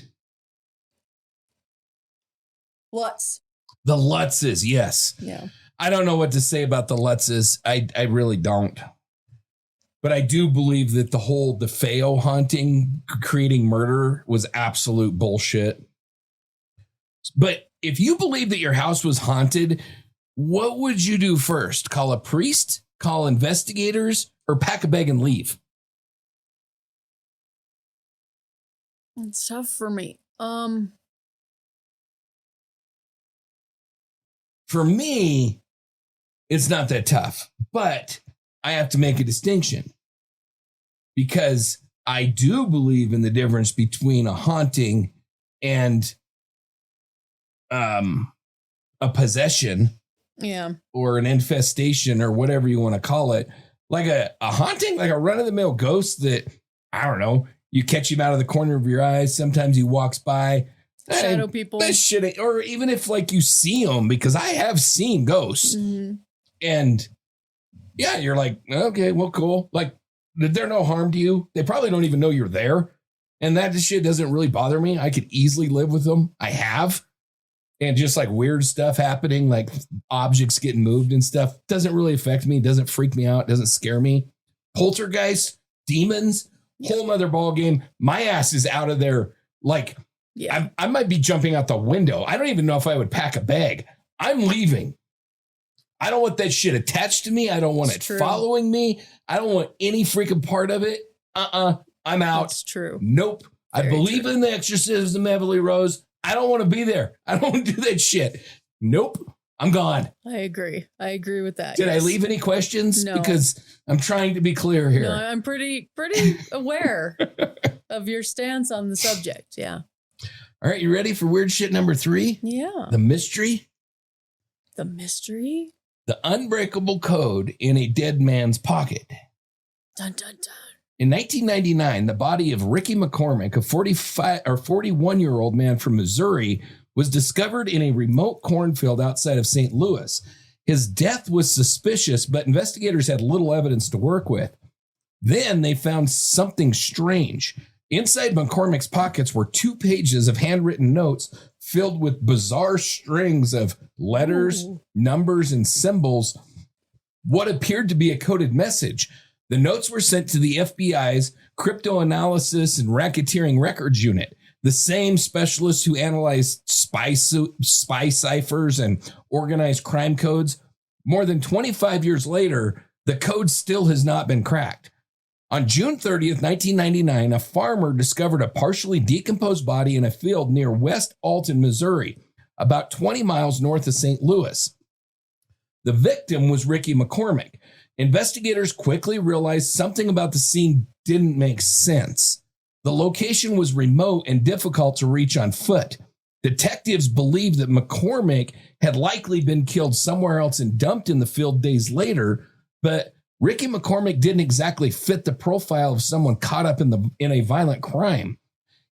Lutz. The Lutzes, yes. Yeah. I don't know what to say about the Lutzes. I really don't. But I do believe that the whole DeFeo haunting, creating murder, was absolute bullshit. But if you believe that your house was haunted, what would you do first? Call a priest, call investigators, or pack a bag and leave? It's tough for me. For me, it's not that tough, but I have to make a distinction, because I do believe in the difference between a haunting and a possession, yeah, or an infestation, or whatever you want to call it. like a haunting, like a run-of-the-mill ghost that, I don't know, you catch him out of the corner of your eyes. Sometimes he walks by. Shadow people. That shit, or even if like you see him, because I have seen ghosts. Mm-hmm. And yeah, you're like, okay, well, cool. Like, they're no harm to you. They probably don't even know you're there. And that shit doesn't really bother me. I could easily live with them. I have. And just like weird stuff happening, like objects getting moved and stuff, doesn't really affect me, doesn't freak me out, doesn't scare me. Poltergeist, demons, whole nother ball game. My ass is out of there. Like, I might be jumping out the window. I don't even know if I would pack a bag. I'm leaving. I don't want that shit attached to me. I don't want it following me. I don't want any freaking part of it. I'm out. That's true. Nope. I believe in the exorcism, Emily Rose. I don't want to be there. I don't want to do that shit. Nope. I'm gone. I agree. I agree with that. Did I leave any questions? No. Because I'm trying to be clear here. No, I'm pretty aware of your stance on the subject. Yeah. All right. You ready for weird shit number 3? Yeah. The mystery. The mystery? The unbreakable code in a dead man's pocket. Dun, dun, dun. In 1999, the body of Ricky McCormick, a 41-year-old man from Missouri, was discovered in a remote cornfield outside of St. Louis. His death was suspicious, but investigators had little evidence to work with. Then they found something strange. Inside McCormick's pockets were 2 pages of handwritten notes filled with bizarre strings of letters, numbers, and symbols. What appeared to be a coded message. The notes were sent to the FBI's Cryptoanalysis and Racketeering Records Unit, the same specialists who analyzed spy ciphers and organized crime codes. More than 25 years later, the code still has not been cracked. On June 30th, 1999, a farmer discovered a partially decomposed body in a field near West Alton, Missouri, about 20 miles north of St. Louis. The victim was Ricky McCormick. Investigators quickly realized something about the scene didn't make sense. The location was remote and difficult to reach on foot. Detectives believed that McCormick had likely been killed somewhere else and dumped in the field days later, but Ricky McCormick didn't exactly fit the profile of someone caught up in a violent crime.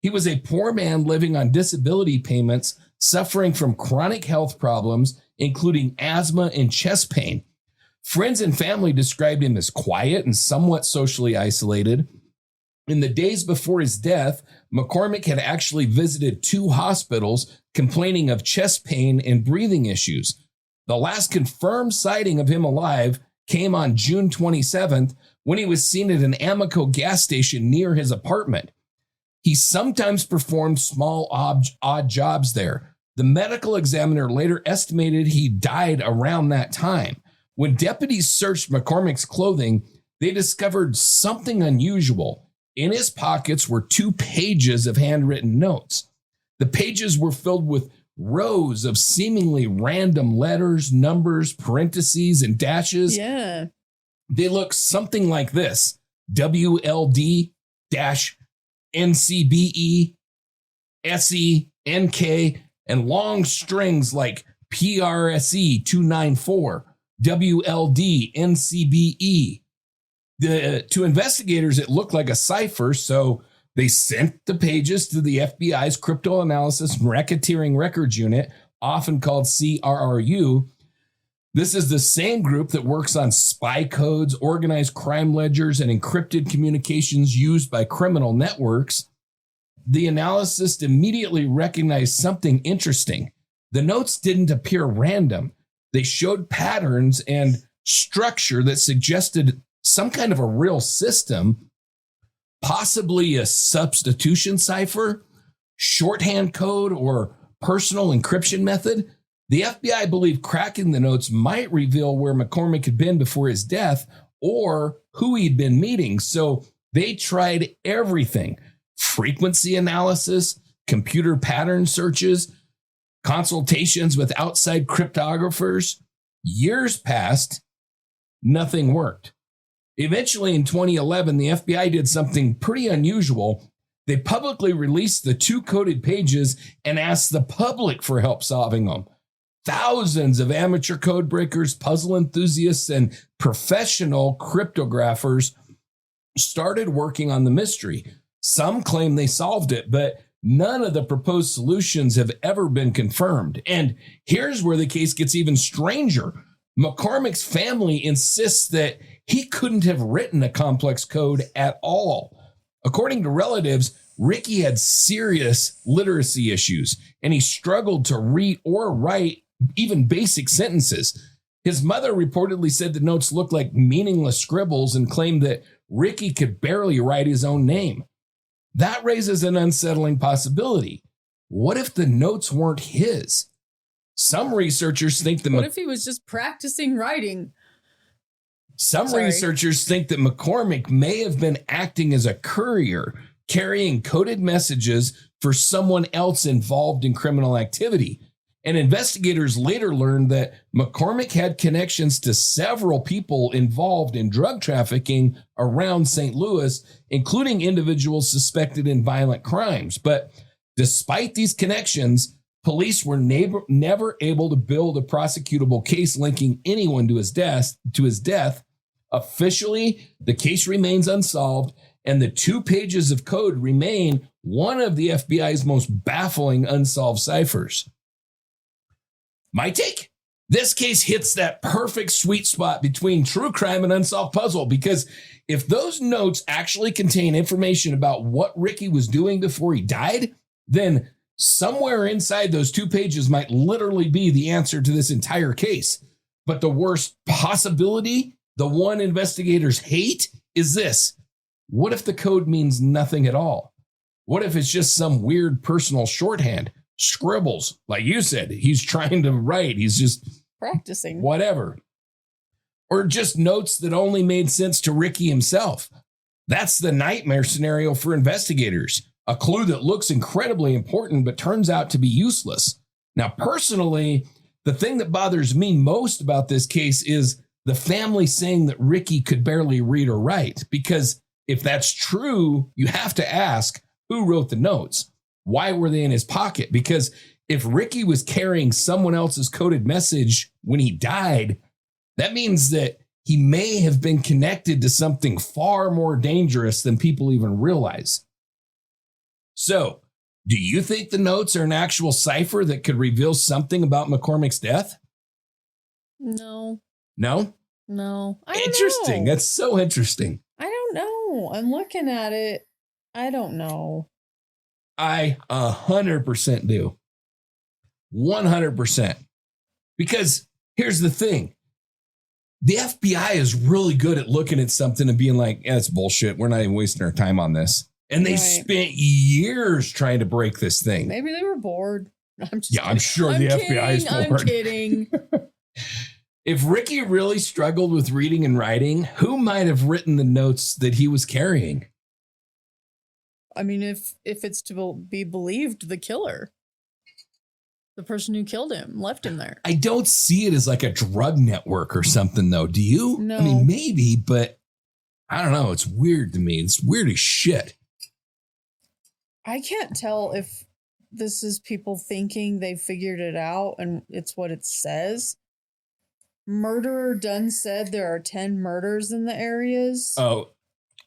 He was a poor man living on disability payments, suffering from chronic health problems, including asthma and chest pain. Friends and family described him as quiet and somewhat socially isolated. In the days before his death, McCormick had actually visited 2 hospitals complaining of chest pain and breathing issues. The last confirmed sighting of him alive came on June 27th when he was seen at an Amoco gas station near his apartment. He sometimes performed small odd jobs there. The medical examiner later estimated he died around that time. When deputies searched McCormick's clothing, they discovered something unusual. In his pockets were 2 pages of handwritten notes. The pages were filled with rows of seemingly random letters, numbers, parentheses, and dashes. Yeah. They look something like this: WLD-NCBE, SE, NK, and long strings like PRSE 294, WLD, NCBE. To investigators, it looked like a cipher, so they sent the pages to the FBI's Cryptoanalysis and Racketeering Records Unit, often called CRRU. This is the same group that works on spy codes, organized crime ledgers, and encrypted communications used by criminal networks. The analyst immediately recognized something interesting. The notes didn't appear random. They showed patterns and structure that suggested some kind of a real system, possibly a substitution cipher, shorthand code, or personal encryption method. The FBI believed cracking the notes might reveal where McCormick had been before his death or who he'd been meeting. So they tried everything: frequency analysis, computer pattern searches, consultations with outside cryptographers. Years passed, nothing worked. Eventually, in 2011, the FBI did something pretty unusual. They publicly released the 2 coded pages and asked the public for help solving them. thousands of amateur code breakers, puzzle enthusiasts, and professional cryptographers started working on the mystery. Some claim they solved it, but none of the proposed solutions have ever been confirmed. And here's where the case gets even stranger. McCormick's family insists that he couldn't have written a complex code at all. According to relatives, Ricky had serious literacy issues, and he struggled to read or write even basic sentences. His mother reportedly said the notes looked like meaningless scribbles and claimed that Ricky could barely write his own name. That raises an unsettling possibility. What if the notes weren't his? Some researchers think that... What if he was just practicing writing? Some researchers think that McCormick may have been acting as a courier, carrying coded messages for someone else involved in criminal activity. And investigators later learned that McCormick had connections to several people involved in drug trafficking around St. Louis, including individuals suspected in violent crimes. But despite these connections, police were never able to build a prosecutable case linking anyone to his death. Officially, the case remains unsolved, and the 2 pages of code remain one of the FBI's most baffling unsolved ciphers. My take? This case hits that perfect sweet spot between true crime and unsolved puzzle, because if those notes actually contain information about what Ricky was doing before he died, then somewhere inside those 2 pages might literally be the answer to this entire case. But the worst possibility, the one investigators hate, is this. What if the code means nothing at all? What if it's just some weird personal shorthand? Scribbles, like you said, he's trying to write. He's just practicing. Whatever. Or just notes that only made sense to Ricky himself. That's the nightmare scenario for investigators. A clue that looks incredibly important but turns out to be useless. Now, personally, the thing that bothers me most about this case is the family saying that Ricky could barely read or write. Because if that's true, you have to ask, who wrote the notes? Why were they in his pocket? Because if Ricky was carrying someone else's coded message when he died, that means that he may have been connected to something far more dangerous than people even realize. So, do you think the notes are an actual cipher that could reveal something about McCormick's death? No. No? No. Interesting. That's so interesting. I don't know. I'm looking at it. I don't know. I 100% do. 100%. Because here's the thing. The FBI is really good at looking at something and being like, that's bullshit. We're not even wasting our time on this. And they spent years trying to break this thing. Maybe they were bored. I'm just I'm sure the FBI is bored. I'm kidding. If Ricky really struggled with reading and writing, who might have written the notes that he was carrying? I mean, if it's to be believed, the killer, the person who killed him, left him there. I don't see it as like a drug network or something, though. Do you? No. I mean, maybe, but I don't know. It's weird to me. It's weird as shit. I can't tell if this is people thinking they figured it out and it's what it says. Murderer Dunn said there are 10 murders in the areas. Oh,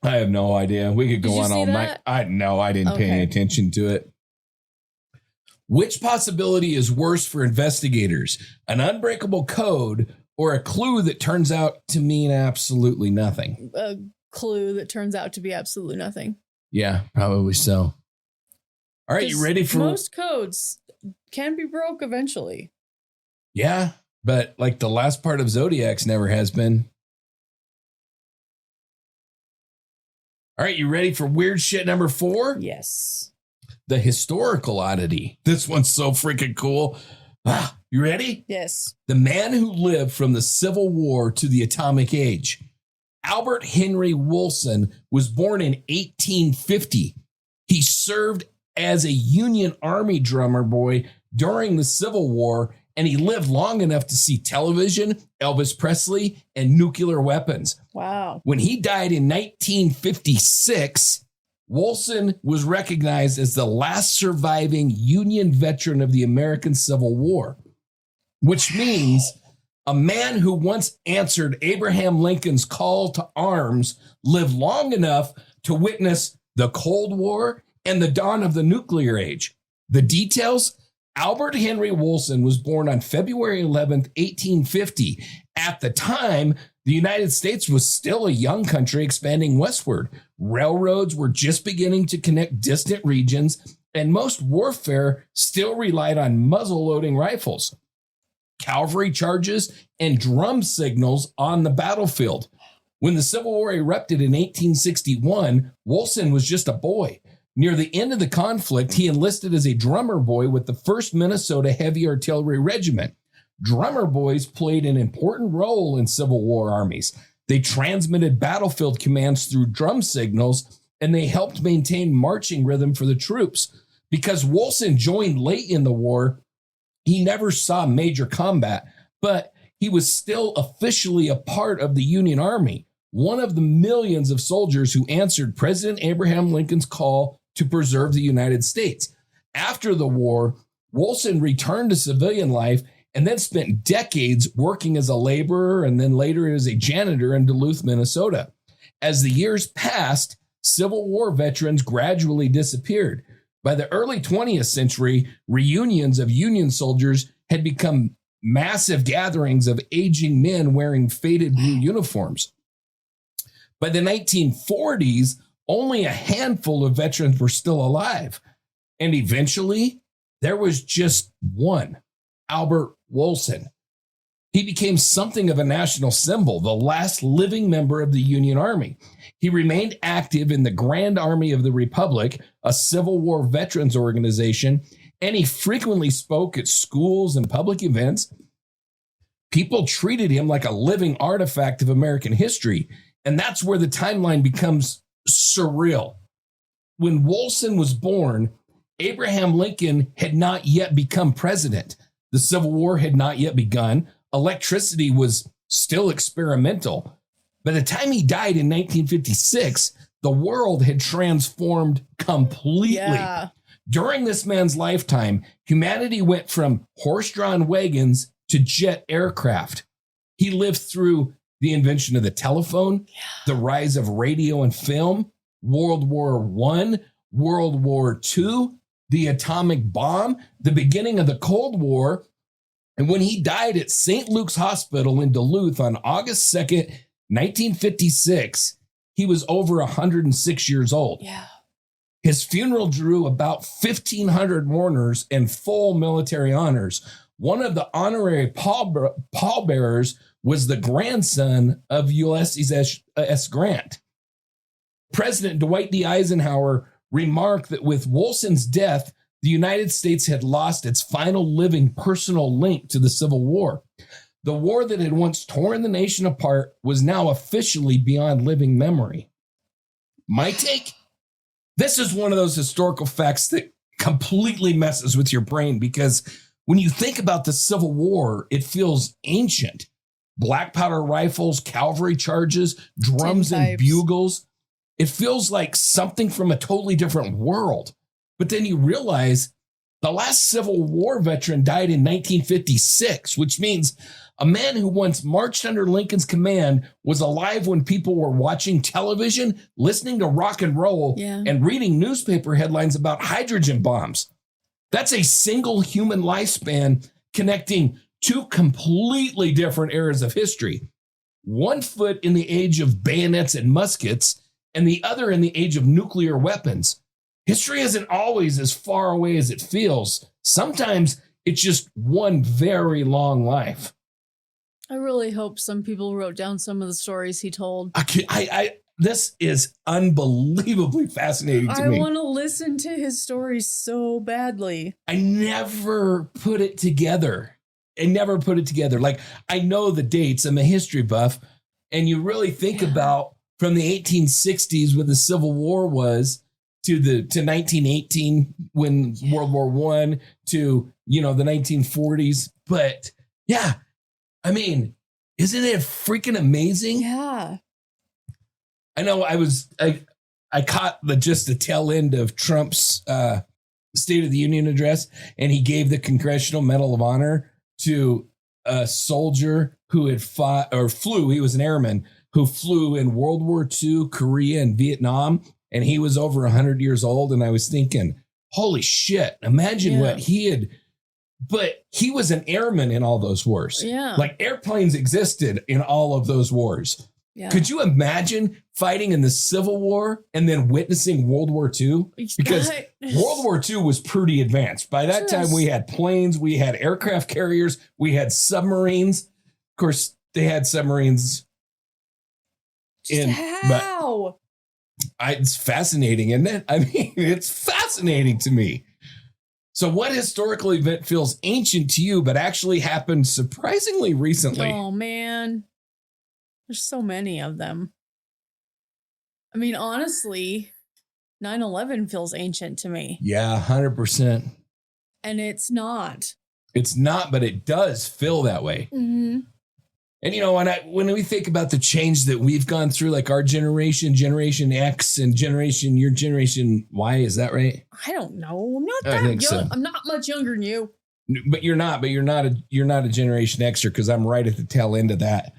I have no idea. We could go on all night. I didn't pay any attention to it. Which possibility is worse for investigators? An unbreakable code or a clue that turns out to mean absolutely nothing? A clue that turns out to be absolutely nothing. Yeah, probably so. All right, you ready for... Most codes can be broke eventually. Yeah, but like the last part of Zodiac's never has been. All right, you ready for weird shit number 4? Yes. The historical oddity. This one's so freaking cool. You ready? Yes. The man who lived from the Civil War to the atomic age. Albert Henry Wilson was born in 1850. He served as a Union Army drummer boy during the Civil War, and he lived long enough to see television, Elvis Presley, and nuclear weapons. Wow. When he died in 1956, Wilson was recognized as the last surviving Union veteran of the American Civil War. which means a man who once answered Abraham Lincoln's call to arms lived long enough to witness the Cold War and the dawn of the nuclear age. The details: Albert Henry Wilson was born on February 11th, 1850. At the time, the United States was still a young country expanding westward. Railroads were just beginning to connect distant regions, and most warfare still relied on muzzle-loading rifles, cavalry charges, and drum signals on the battlefield. When the Civil War erupted in 1861, Wilson was just a boy. Near the end of the conflict, he enlisted as a drummer boy with the 1st Minnesota Heavy Artillery Regiment. Drummer boys played an important role in Civil War armies. They transmitted battlefield commands through drum signals, and they helped maintain marching rhythm for the troops. Because Wilson joined late in the war, he never saw major combat, but he was still officially a part of the Union Army, one of the millions of soldiers who answered President Abraham Lincoln's call to preserve the United States. After the war, Wilson returned to civilian life and then spent decades working as a laborer and then later as a janitor in Duluth, Minnesota. As the years passed, Civil War veterans gradually disappeared. By the early 20th century, reunions of Union soldiers had become massive gatherings of aging men wearing faded blue uniforms. By the 1940s, only a handful of veterans were still alive. And eventually, there was just one, Albert Wilson. He became something of a national symbol, the last living member of the Union Army. He remained active in the Grand Army of the Republic, a Civil War veterans organization, and he frequently spoke at schools and public events. People treated him like a living artifact of American history, and that's where the timeline becomes surreal. When Wilson was born, Abraham Lincoln had not yet become president. The Civil War had not yet begun. Electricity was still experimental. By the time he died in 1956, the world had transformed completely. Yeah. During this man's lifetime, humanity went from horse-drawn wagons to jet aircraft. He lived through the invention of the telephone, the rise of radio and film, World War I, World War II, the atomic bomb, the beginning of the Cold War. And when he died at St. Luke's Hospital in Duluth on August 2nd, 1956, he was over 106 years old. Yeah. His funeral drew about 1,500 mourners and full military honors. One of the honorary pallbearers was the grandson of Ulysses S. Grant. President Dwight D. Eisenhower remarked that with Wilson's death, the United States had lost its final living personal link to the Civil War. The war that had once torn the nation apart was now officially beyond living memory. My take? This is one of those historical facts that completely messes with your brain, because when you think about the Civil War, it feels ancient. Black powder rifles, cavalry charges, drums and bugles. It feels like something from a totally different world. But then you realize the last Civil War veteran died in 1956, which means a man who once marched under Lincoln's command was alive when people were watching television, listening to rock and roll, and reading newspaper headlines about hydrogen bombs. That's a single human lifespan connecting two completely different eras of history. One foot in the age of bayonets and muskets, and the other in the age of nuclear weapons. History isn't always as far away as it feels. Sometimes it's just one very long life. I really hope some people wrote down some of the stories he told. This is unbelievably fascinating to me. I want to listen to his stories so badly. I never put it together. Like, I know the dates. I'm a history buff. And you really think about from the 1860s when the Civil War was to 1918 when World War I to, the 1940s. But yeah, I mean, isn't it freaking amazing? Yeah. I know I caught the tail end of Trump's State of the Union address, and he gave the Congressional Medal of Honor to a soldier who had fought or flew. He was an airman who flew in World War II, Korea, and Vietnam. And he was over 100 years old. And I was thinking, holy shit, imagine what he had. But he was an airman in all those wars. Yeah. Like airplanes existed in all of those wars. Yeah. Could you imagine fighting in the Civil War and then witnessing World War II? Because World War II was pretty advanced. By that time, we had planes, we had aircraft carriers, we had submarines. Of course, they had submarines how? It's fascinating, isn't it? I mean, it's fascinating to me. So what historical event feels ancient to you, but actually happened surprisingly recently? Oh, man. There's so many of them. I mean, honestly, 9/11 feels ancient to me. Yeah, 100%. And it's not. It's not, but it does feel that way. Mm-hmm. And, you know, when we think about the change that we've gone through, like our generation, Generation X, and your Generation Y, is that right? I don't know. I'm not that young. So. I'm not much younger than you. But you're not a Generation Xer, because I'm right at the tail end of that.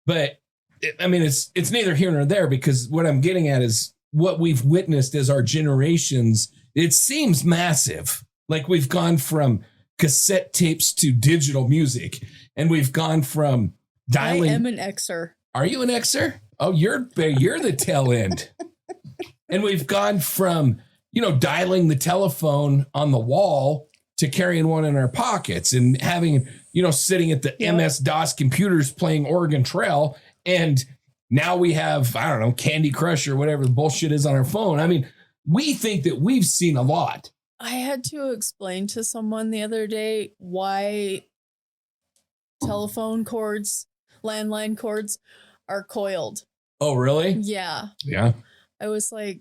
But I mean, it's neither here nor there, because what I'm getting at is what we've witnessed as our generations. It seems massive. Like we've gone from cassette tapes to digital music, and we've gone from dialing. I am an Xer. Are you an Xer? Oh, you're the tail end. And we've gone from, dialing the telephone on the wall to carrying one in our pockets and having, sitting at the MS-DOS computers playing Oregon Trail. And now we have, I don't know, Candy Crush or whatever the bullshit is on our phone. I mean, we think that we've seen a lot. I had to explain to someone the other day why telephone cords, landline cords are coiled. Oh, really? Yeah. Yeah. I was like,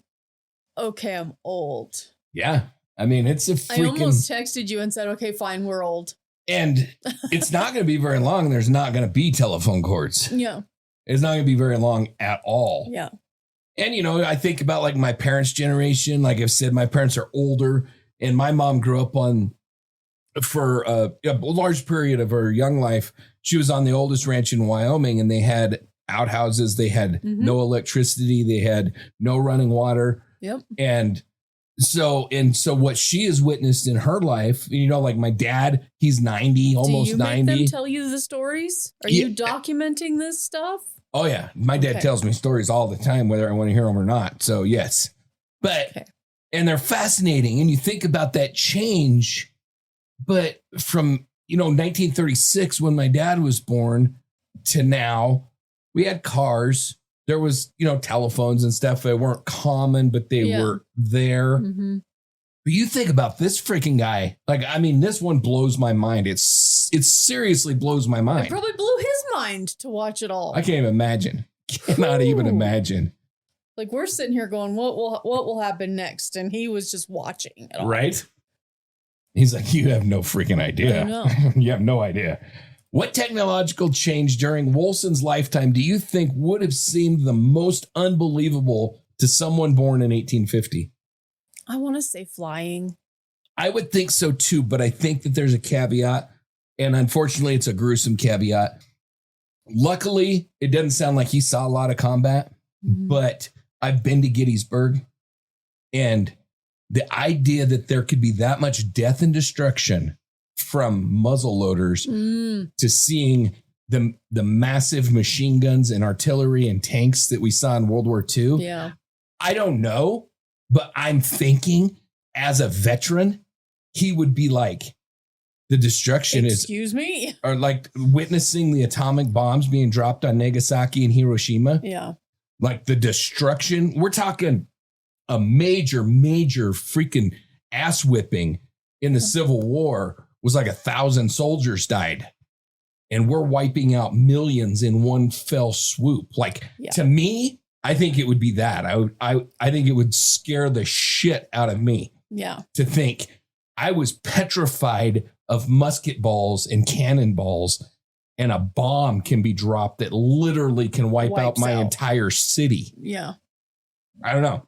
okay, I'm old. Yeah. I mean, it's a freaking... I almost texted you and said, okay, fine, we're old. And it's not going to be very long. There's not going to be telephone cords. Yeah. It's not going to be very long at all. Yeah. And, I think about like my parents' generation. Like I've said, my parents are older, and my mom grew up for a large period of her young life. She was on the oldest ranch in Wyoming, and they had outhouses. They had no electricity. They had no running water. Yep. And so what she has witnessed in her life, like my dad, he's 90, almost 90. Do you make them tell you the stories? Are you documenting this stuff? Oh, yeah. My dad tells me stories all the time, whether I want to hear them or not. So, yes. But, and they're fascinating. And you think about that change. But from, 1936, when my dad was born, to now, we had cars. There was, telephones and stuff that weren't common, but they were there. Mm-hmm. But you think about this freaking guy. Like, I mean, this one blows my mind. It seriously blows my mind. It probably blew his mind to watch it all. I can't even imagine. Cannot even imagine. Like, we're sitting here going, what will happen next? And he was just watching it all. Right? He's like, you have no freaking idea. I know. You have no idea. What technological change during Wolson's lifetime do you think would have seemed the most unbelievable to someone born in 1850? I want to say flying. I would think so too, but I think that there's a caveat, and unfortunately it's a gruesome caveat. Luckily, it doesn't sound like he saw a lot of combat, but I've been to Gettysburg, and the idea that there could be that much death and destruction from muzzle loaders to seeing the massive machine guns and artillery and tanks that we saw in World War II. Yeah. I don't know, but I'm thinking as a veteran, he would be like, the destruction Excuse me? Or like witnessing the atomic bombs being dropped on Nagasaki and Hiroshima. Yeah. Like the destruction. We're talking a major freaking ass whipping in the Civil War. Was like 1,000 soldiers died, and we're wiping out millions in one fell swoop. Like to me, I think it would be that. I think it would scare the shit out of me. Yeah. To think I was petrified of musket balls and cannonballs, and a bomb can be dropped that literally can wipe out my entire city. Yeah. I don't know.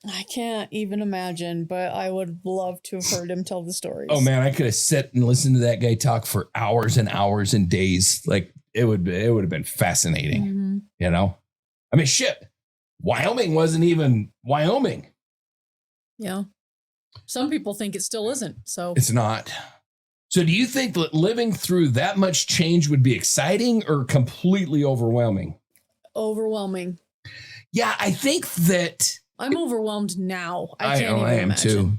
I can't even imagine, but I would love to have heard him tell the stories. Oh man, I could have sat and listened to that guy talk for hours and hours and days. Like it would have been fascinating. Mm-hmm. You know, I mean, shit. Wyoming wasn't even Wyoming. Yeah. Some people think it still isn't. So it's not. So do you think that living through that much change would be exciting or completely overwhelming? Overwhelming. Yeah, I think that I'm overwhelmed now. I am too.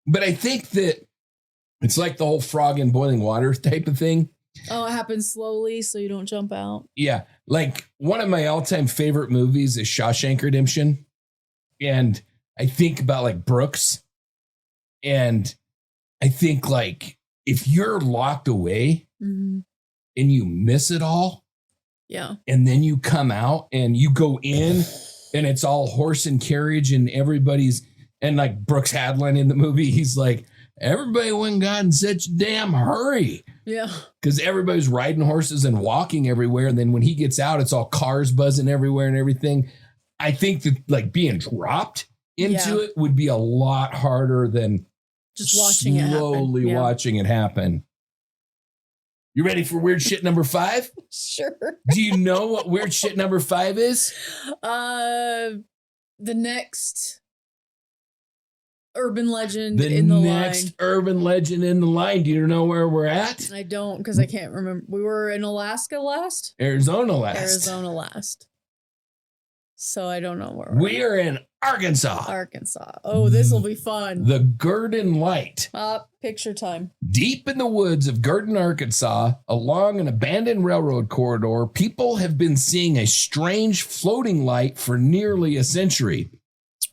But I think that it's like the whole frog in boiling water type of thing. Oh, it happens slowly so you don't jump out. Yeah. Like one of my all-time favorite movies is Shawshank Redemption. And I think about like Brooks. And I think like if you're locked away and you miss it all. Yeah. And then you come out and you go in and it's all horse and carriage and everybody's, and like Brooks Hadlin in the movie, he's like, everybody went and got in such a damn hurry. Yeah. Because everybody's riding horses and walking everywhere. And then when he gets out, it's all cars buzzing everywhere and everything. I think that like being dropped into it would be a lot harder than just watching slowly watching it happen. You ready for weird shit number 5? Sure. Do you know what weird shit number 5 is? The next urban legend in the line. The next urban legend in the line. Do you know where we're at? I don't, because I can't remember. We were in Alaska last? Arizona last. So I don't know where we are in Arkansas. Oh, this will be fun. The Garden Light. Picture time. Deep in the woods of Garden, Arkansas, along an abandoned railroad corridor, people have been seeing a strange floating light for nearly a century.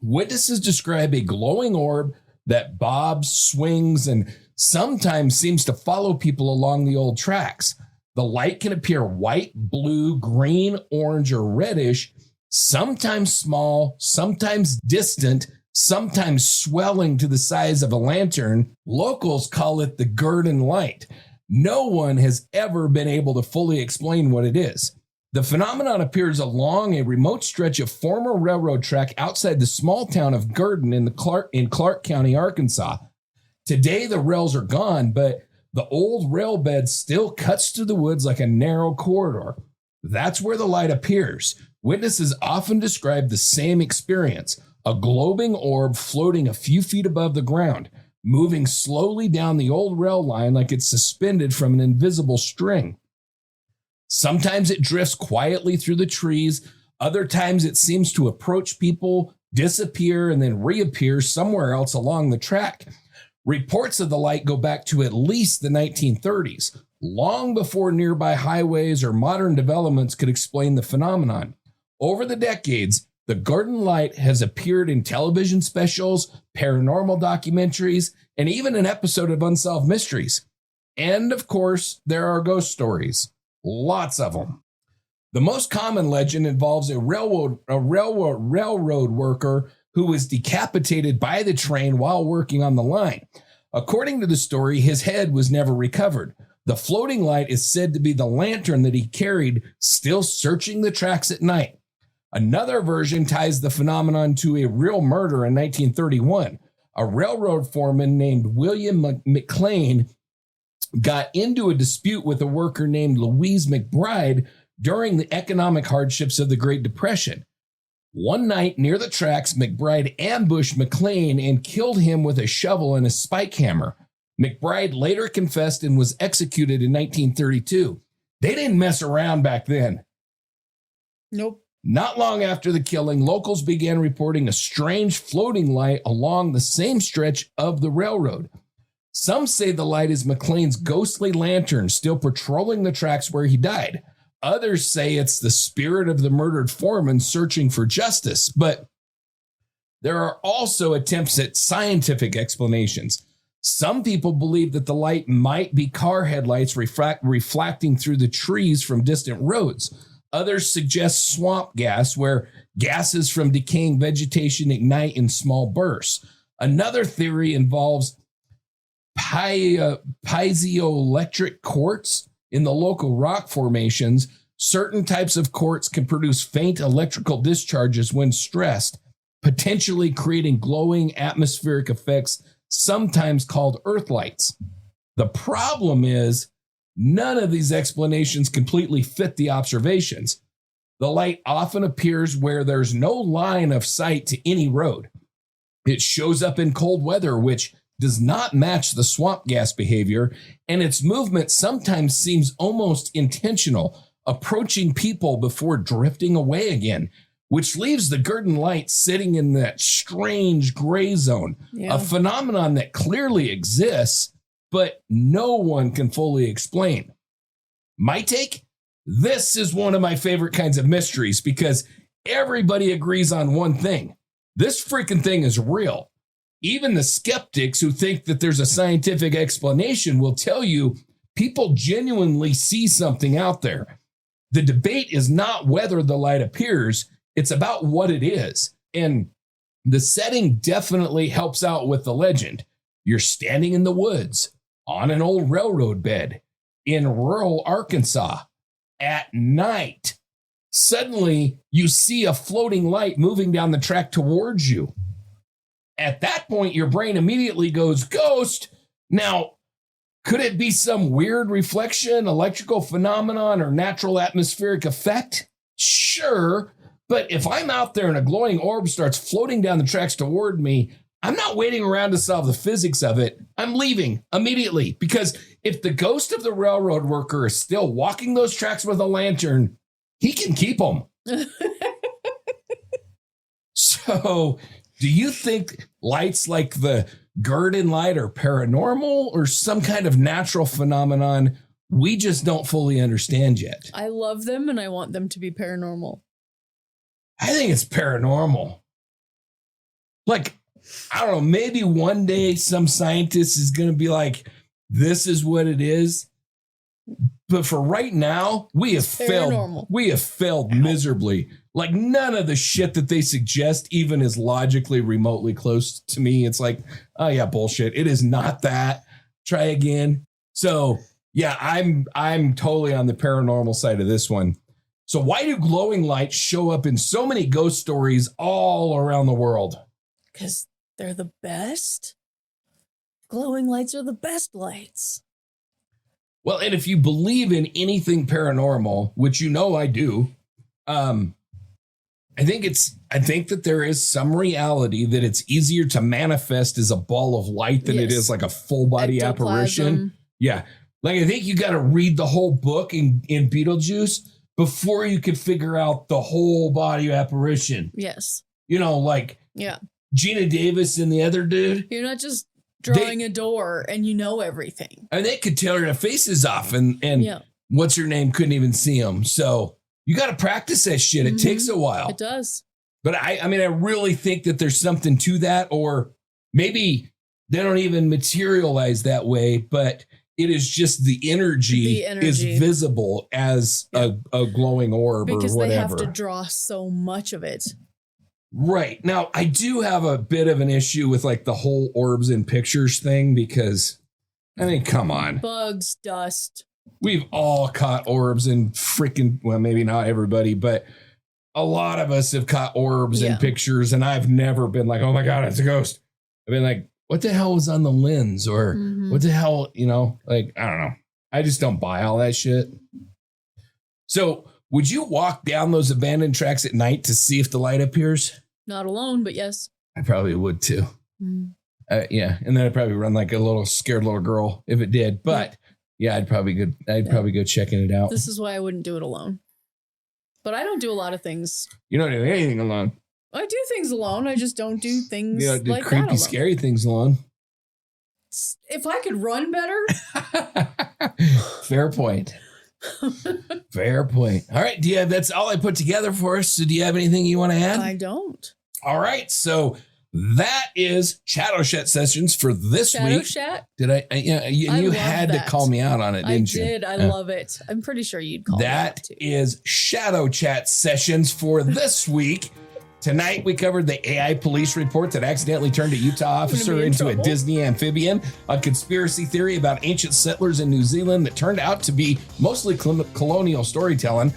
Witnesses describe a glowing orb that bobs, swings, and sometimes seems to follow people along the old tracks. The light can appear white, blue, green, orange, or reddish, sometimes small, sometimes distant, sometimes swelling to the size of a lantern. Locals call it the Garden Light. No one has ever been able to fully explain what it is. The phenomenon appears along a remote stretch of former railroad track outside the small town of Garden in Clark County, Arkansas. Today, the rails are gone, but the old rail bed still cuts through the woods like a narrow corridor. That's where the light appears. Witnesses often describe the same experience, a glowing orb floating a few feet above the ground, moving slowly down the old rail line like it's suspended from an invisible string. Sometimes it drifts quietly through the trees. Other times it seems to approach people, disappear, and then reappear somewhere else along the track. Reports of the light go back to at least the 1930s, long before nearby highways or modern developments could explain the phenomenon. Over the decades, the Garden Light has appeared in television specials, paranormal documentaries, and even an episode of Unsolved Mysteries. And of course, there are ghost stories. Lots of them. The most common legend involves a railroad worker who was decapitated by the train while working on the line. According to the story, his head was never recovered. The floating light is said to be the lantern that he carried, still searching the tracks at night. Another version ties the phenomenon to a real murder in 1931. A railroad foreman named William McLean got into a dispute with a worker named Louise McBride during the economic hardships of the Great Depression. One night near the tracks, McBride ambushed McLean and killed him with a shovel and a spike hammer. McBride later confessed and was executed in 1932. They didn't mess around back then. Nope. Not long after the killing, locals began reporting a strange floating light along the same stretch of the railroad. Some say the light is McLean's ghostly lantern still patrolling the tracks where he died. Others say it's the spirit of the murdered foreman searching for justice. But there are also attempts at scientific explanations. Some people believe that the light might be car headlights reflecting through the trees from distant roads. Others suggest swamp gas, where gases from decaying vegetation ignite in small bursts. Another theory involves piezoelectric quartz in the local rock formations. Certain types of quartz can produce faint electrical discharges when stressed, potentially creating glowing atmospheric effects, sometimes called earth lights. The problem is none of these explanations completely fit the observations. The light often appears where there's no line of sight to any road. It shows up in cold weather, which does not match the swamp gas behavior, and its movement sometimes seems almost intentional, approaching people before drifting away again, which leaves the Gurdon light sitting in that strange gray zone, a phenomenon that clearly exists, but no one can fully explain. My take? This is one of my favorite kinds of mysteries because everybody agrees on one thing. This freaking thing is real. Even the skeptics who think that there's a scientific explanation will tell you people genuinely see something out there. The debate is not whether the light appears, it's about what it is. And the setting definitely helps out with the legend. You're standing in the woods, on an old railroad bed, in rural Arkansas, at night. Suddenly, you see a floating light moving down the track towards you. At that point, your brain immediately goes, ghost. Now, could it be some weird reflection, electrical phenomenon, or natural atmospheric effect? Sure. But if I'm out there and a glowing orb starts floating down the tracks toward me, I'm not waiting around to solve the physics of it. I'm leaving immediately, because if the ghost of the railroad worker is still walking those tracks with a lantern, he can keep them. So, do you think lights like the Gurdon light are paranormal or some kind of natural phenomenon we just don't fully understand yet? I love them and I want them to be paranormal. I think it's paranormal. Like, I don't know, maybe one day some scientist is going to be like, this is what it is. But for right now, we have failed. We have failed miserably. Like, none of the shit that they suggest even is logically remotely close to me. It's like, oh yeah, bullshit. It is not that. Try again. So yeah, I'm totally on the paranormal side of this one. So why do glowing lights show up in so many ghost stories all around the world? Because they're the best. Glowing lights are the best lights. Well, and if you believe in anything paranormal, which you know I do, I think that there is some reality that it's easier to manifest as a ball of light than it is like a full body apparition. Yeah. Like, I think you got to read the whole book in Beetlejuice before you could figure out the whole body apparition. Yes. You know, like Gina Davis and the other dude. You're not just drawing a door and you know everything. And they could tear their faces off and what's her name couldn't even see them. So you got to practice that shit. It takes a while. It does. But I mean, I really think that there's something to that, or maybe they don't even materialize that way, but it is just the energy is visible as a glowing orb because or whatever. They have to draw so much of it. Right. Now, I do have a bit of an issue with like the whole orbs in pictures thing, because I mean, come on. Bugs, dust. We've all caught orbs in freaking, well, maybe not everybody, but a lot of us have caught orbs in pictures, and I've never been like, oh my God, it's a ghost. I've been like, what the hell was on the lens? Or what the hell, you know, like, I don't know. I just don't buy all that shit. So would you walk down those abandoned tracks at night to see if the light appears? Not alone, but yes. I probably would too. Yeah. And then I'd probably run like a little scared little girl if it did. But yeah, I'd probably go checking it out. This is why I wouldn't do it alone. But I don't do a lot of things. You don't do anything alone. I do things alone. I just don't do things like creepy, that alone. Scary things alone. If I could run better. Fair point. Fair point. All right. That's all I put together for us. So do you have anything you want to add? I don't. All right. So that is Shadow Chat sessions for this week. Shadow Chat? Did I? Yeah. You had to call me out on it, didn't you? I did. I love it. I'm pretty sure you'd call me out too. That is Shadow Chat sessions for this week. Tonight, we covered the AI police report that accidentally turned a Utah officer into a Disney amphibian, a conspiracy theory about ancient settlers in New Zealand that turned out to be mostly colonial storytelling,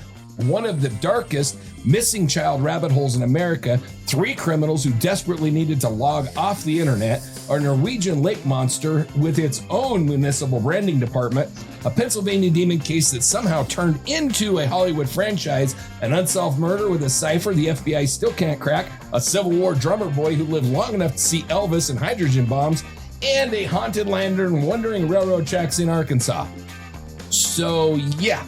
one of the darkest missing child rabbit holes in America, 3 criminals who desperately needed to log off the internet, a Norwegian lake monster with its own municipal branding department, a Pennsylvania demon case that somehow turned into a Hollywood franchise, an unsolved murder with a cipher the FBI still can't crack, a Civil War drummer boy who lived long enough to see Elvis and hydrogen bombs, and a haunted lantern wandering railroad tracks in Arkansas. So yeah,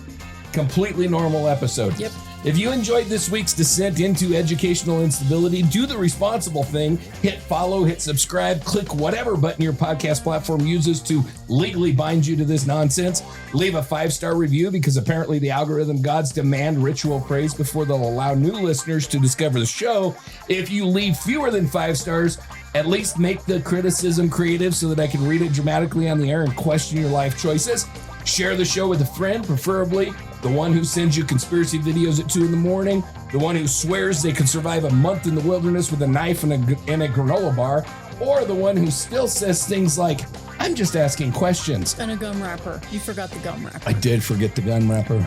completely normal episode. Yep. If you enjoyed this week's descent into educational instability, do the responsible thing. Hit follow, hit subscribe, click whatever button your podcast platform uses to legally bind you to this nonsense. Leave a 5-star review because apparently the algorithm gods demand ritual praise before they'll allow new listeners to discover the show. If you leave fewer than 5 stars, at least make the criticism creative so that I can read it dramatically on the air and question your life choices. Share the show with a friend, preferably the one who sends you conspiracy videos at 2 a.m, the one who swears they could survive a month in the wilderness with a knife and a granola bar, or the one who still says things like, I'm just asking questions. And a gum wrapper. You forgot the gum wrapper. I did forget the gun wrapper.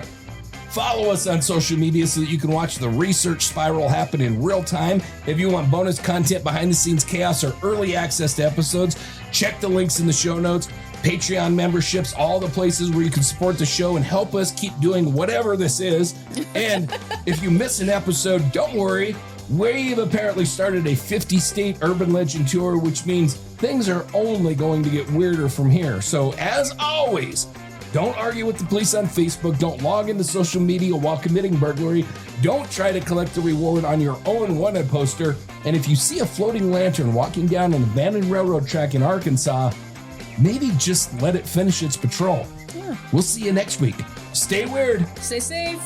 Follow us on social media so that you can watch the research spiral happen in real time. If you want bonus content, behind the scenes chaos, or early access to episodes, check the links in the show notes. Patreon memberships, all the places where you can support the show and help us keep doing whatever this is. And if you miss an episode, don't worry. We've apparently started a 50-state urban legend tour, which means things are only going to get weirder from here. So as always, don't argue with the police on Facebook. Don't log into social media while committing burglary. Don't try to collect the reward on your own wanted poster. And if you see a floating lantern walking down an abandoned railroad track in Arkansas, maybe just let it finish its patrol. Yeah. We'll see you next week. Stay weird. Stay safe.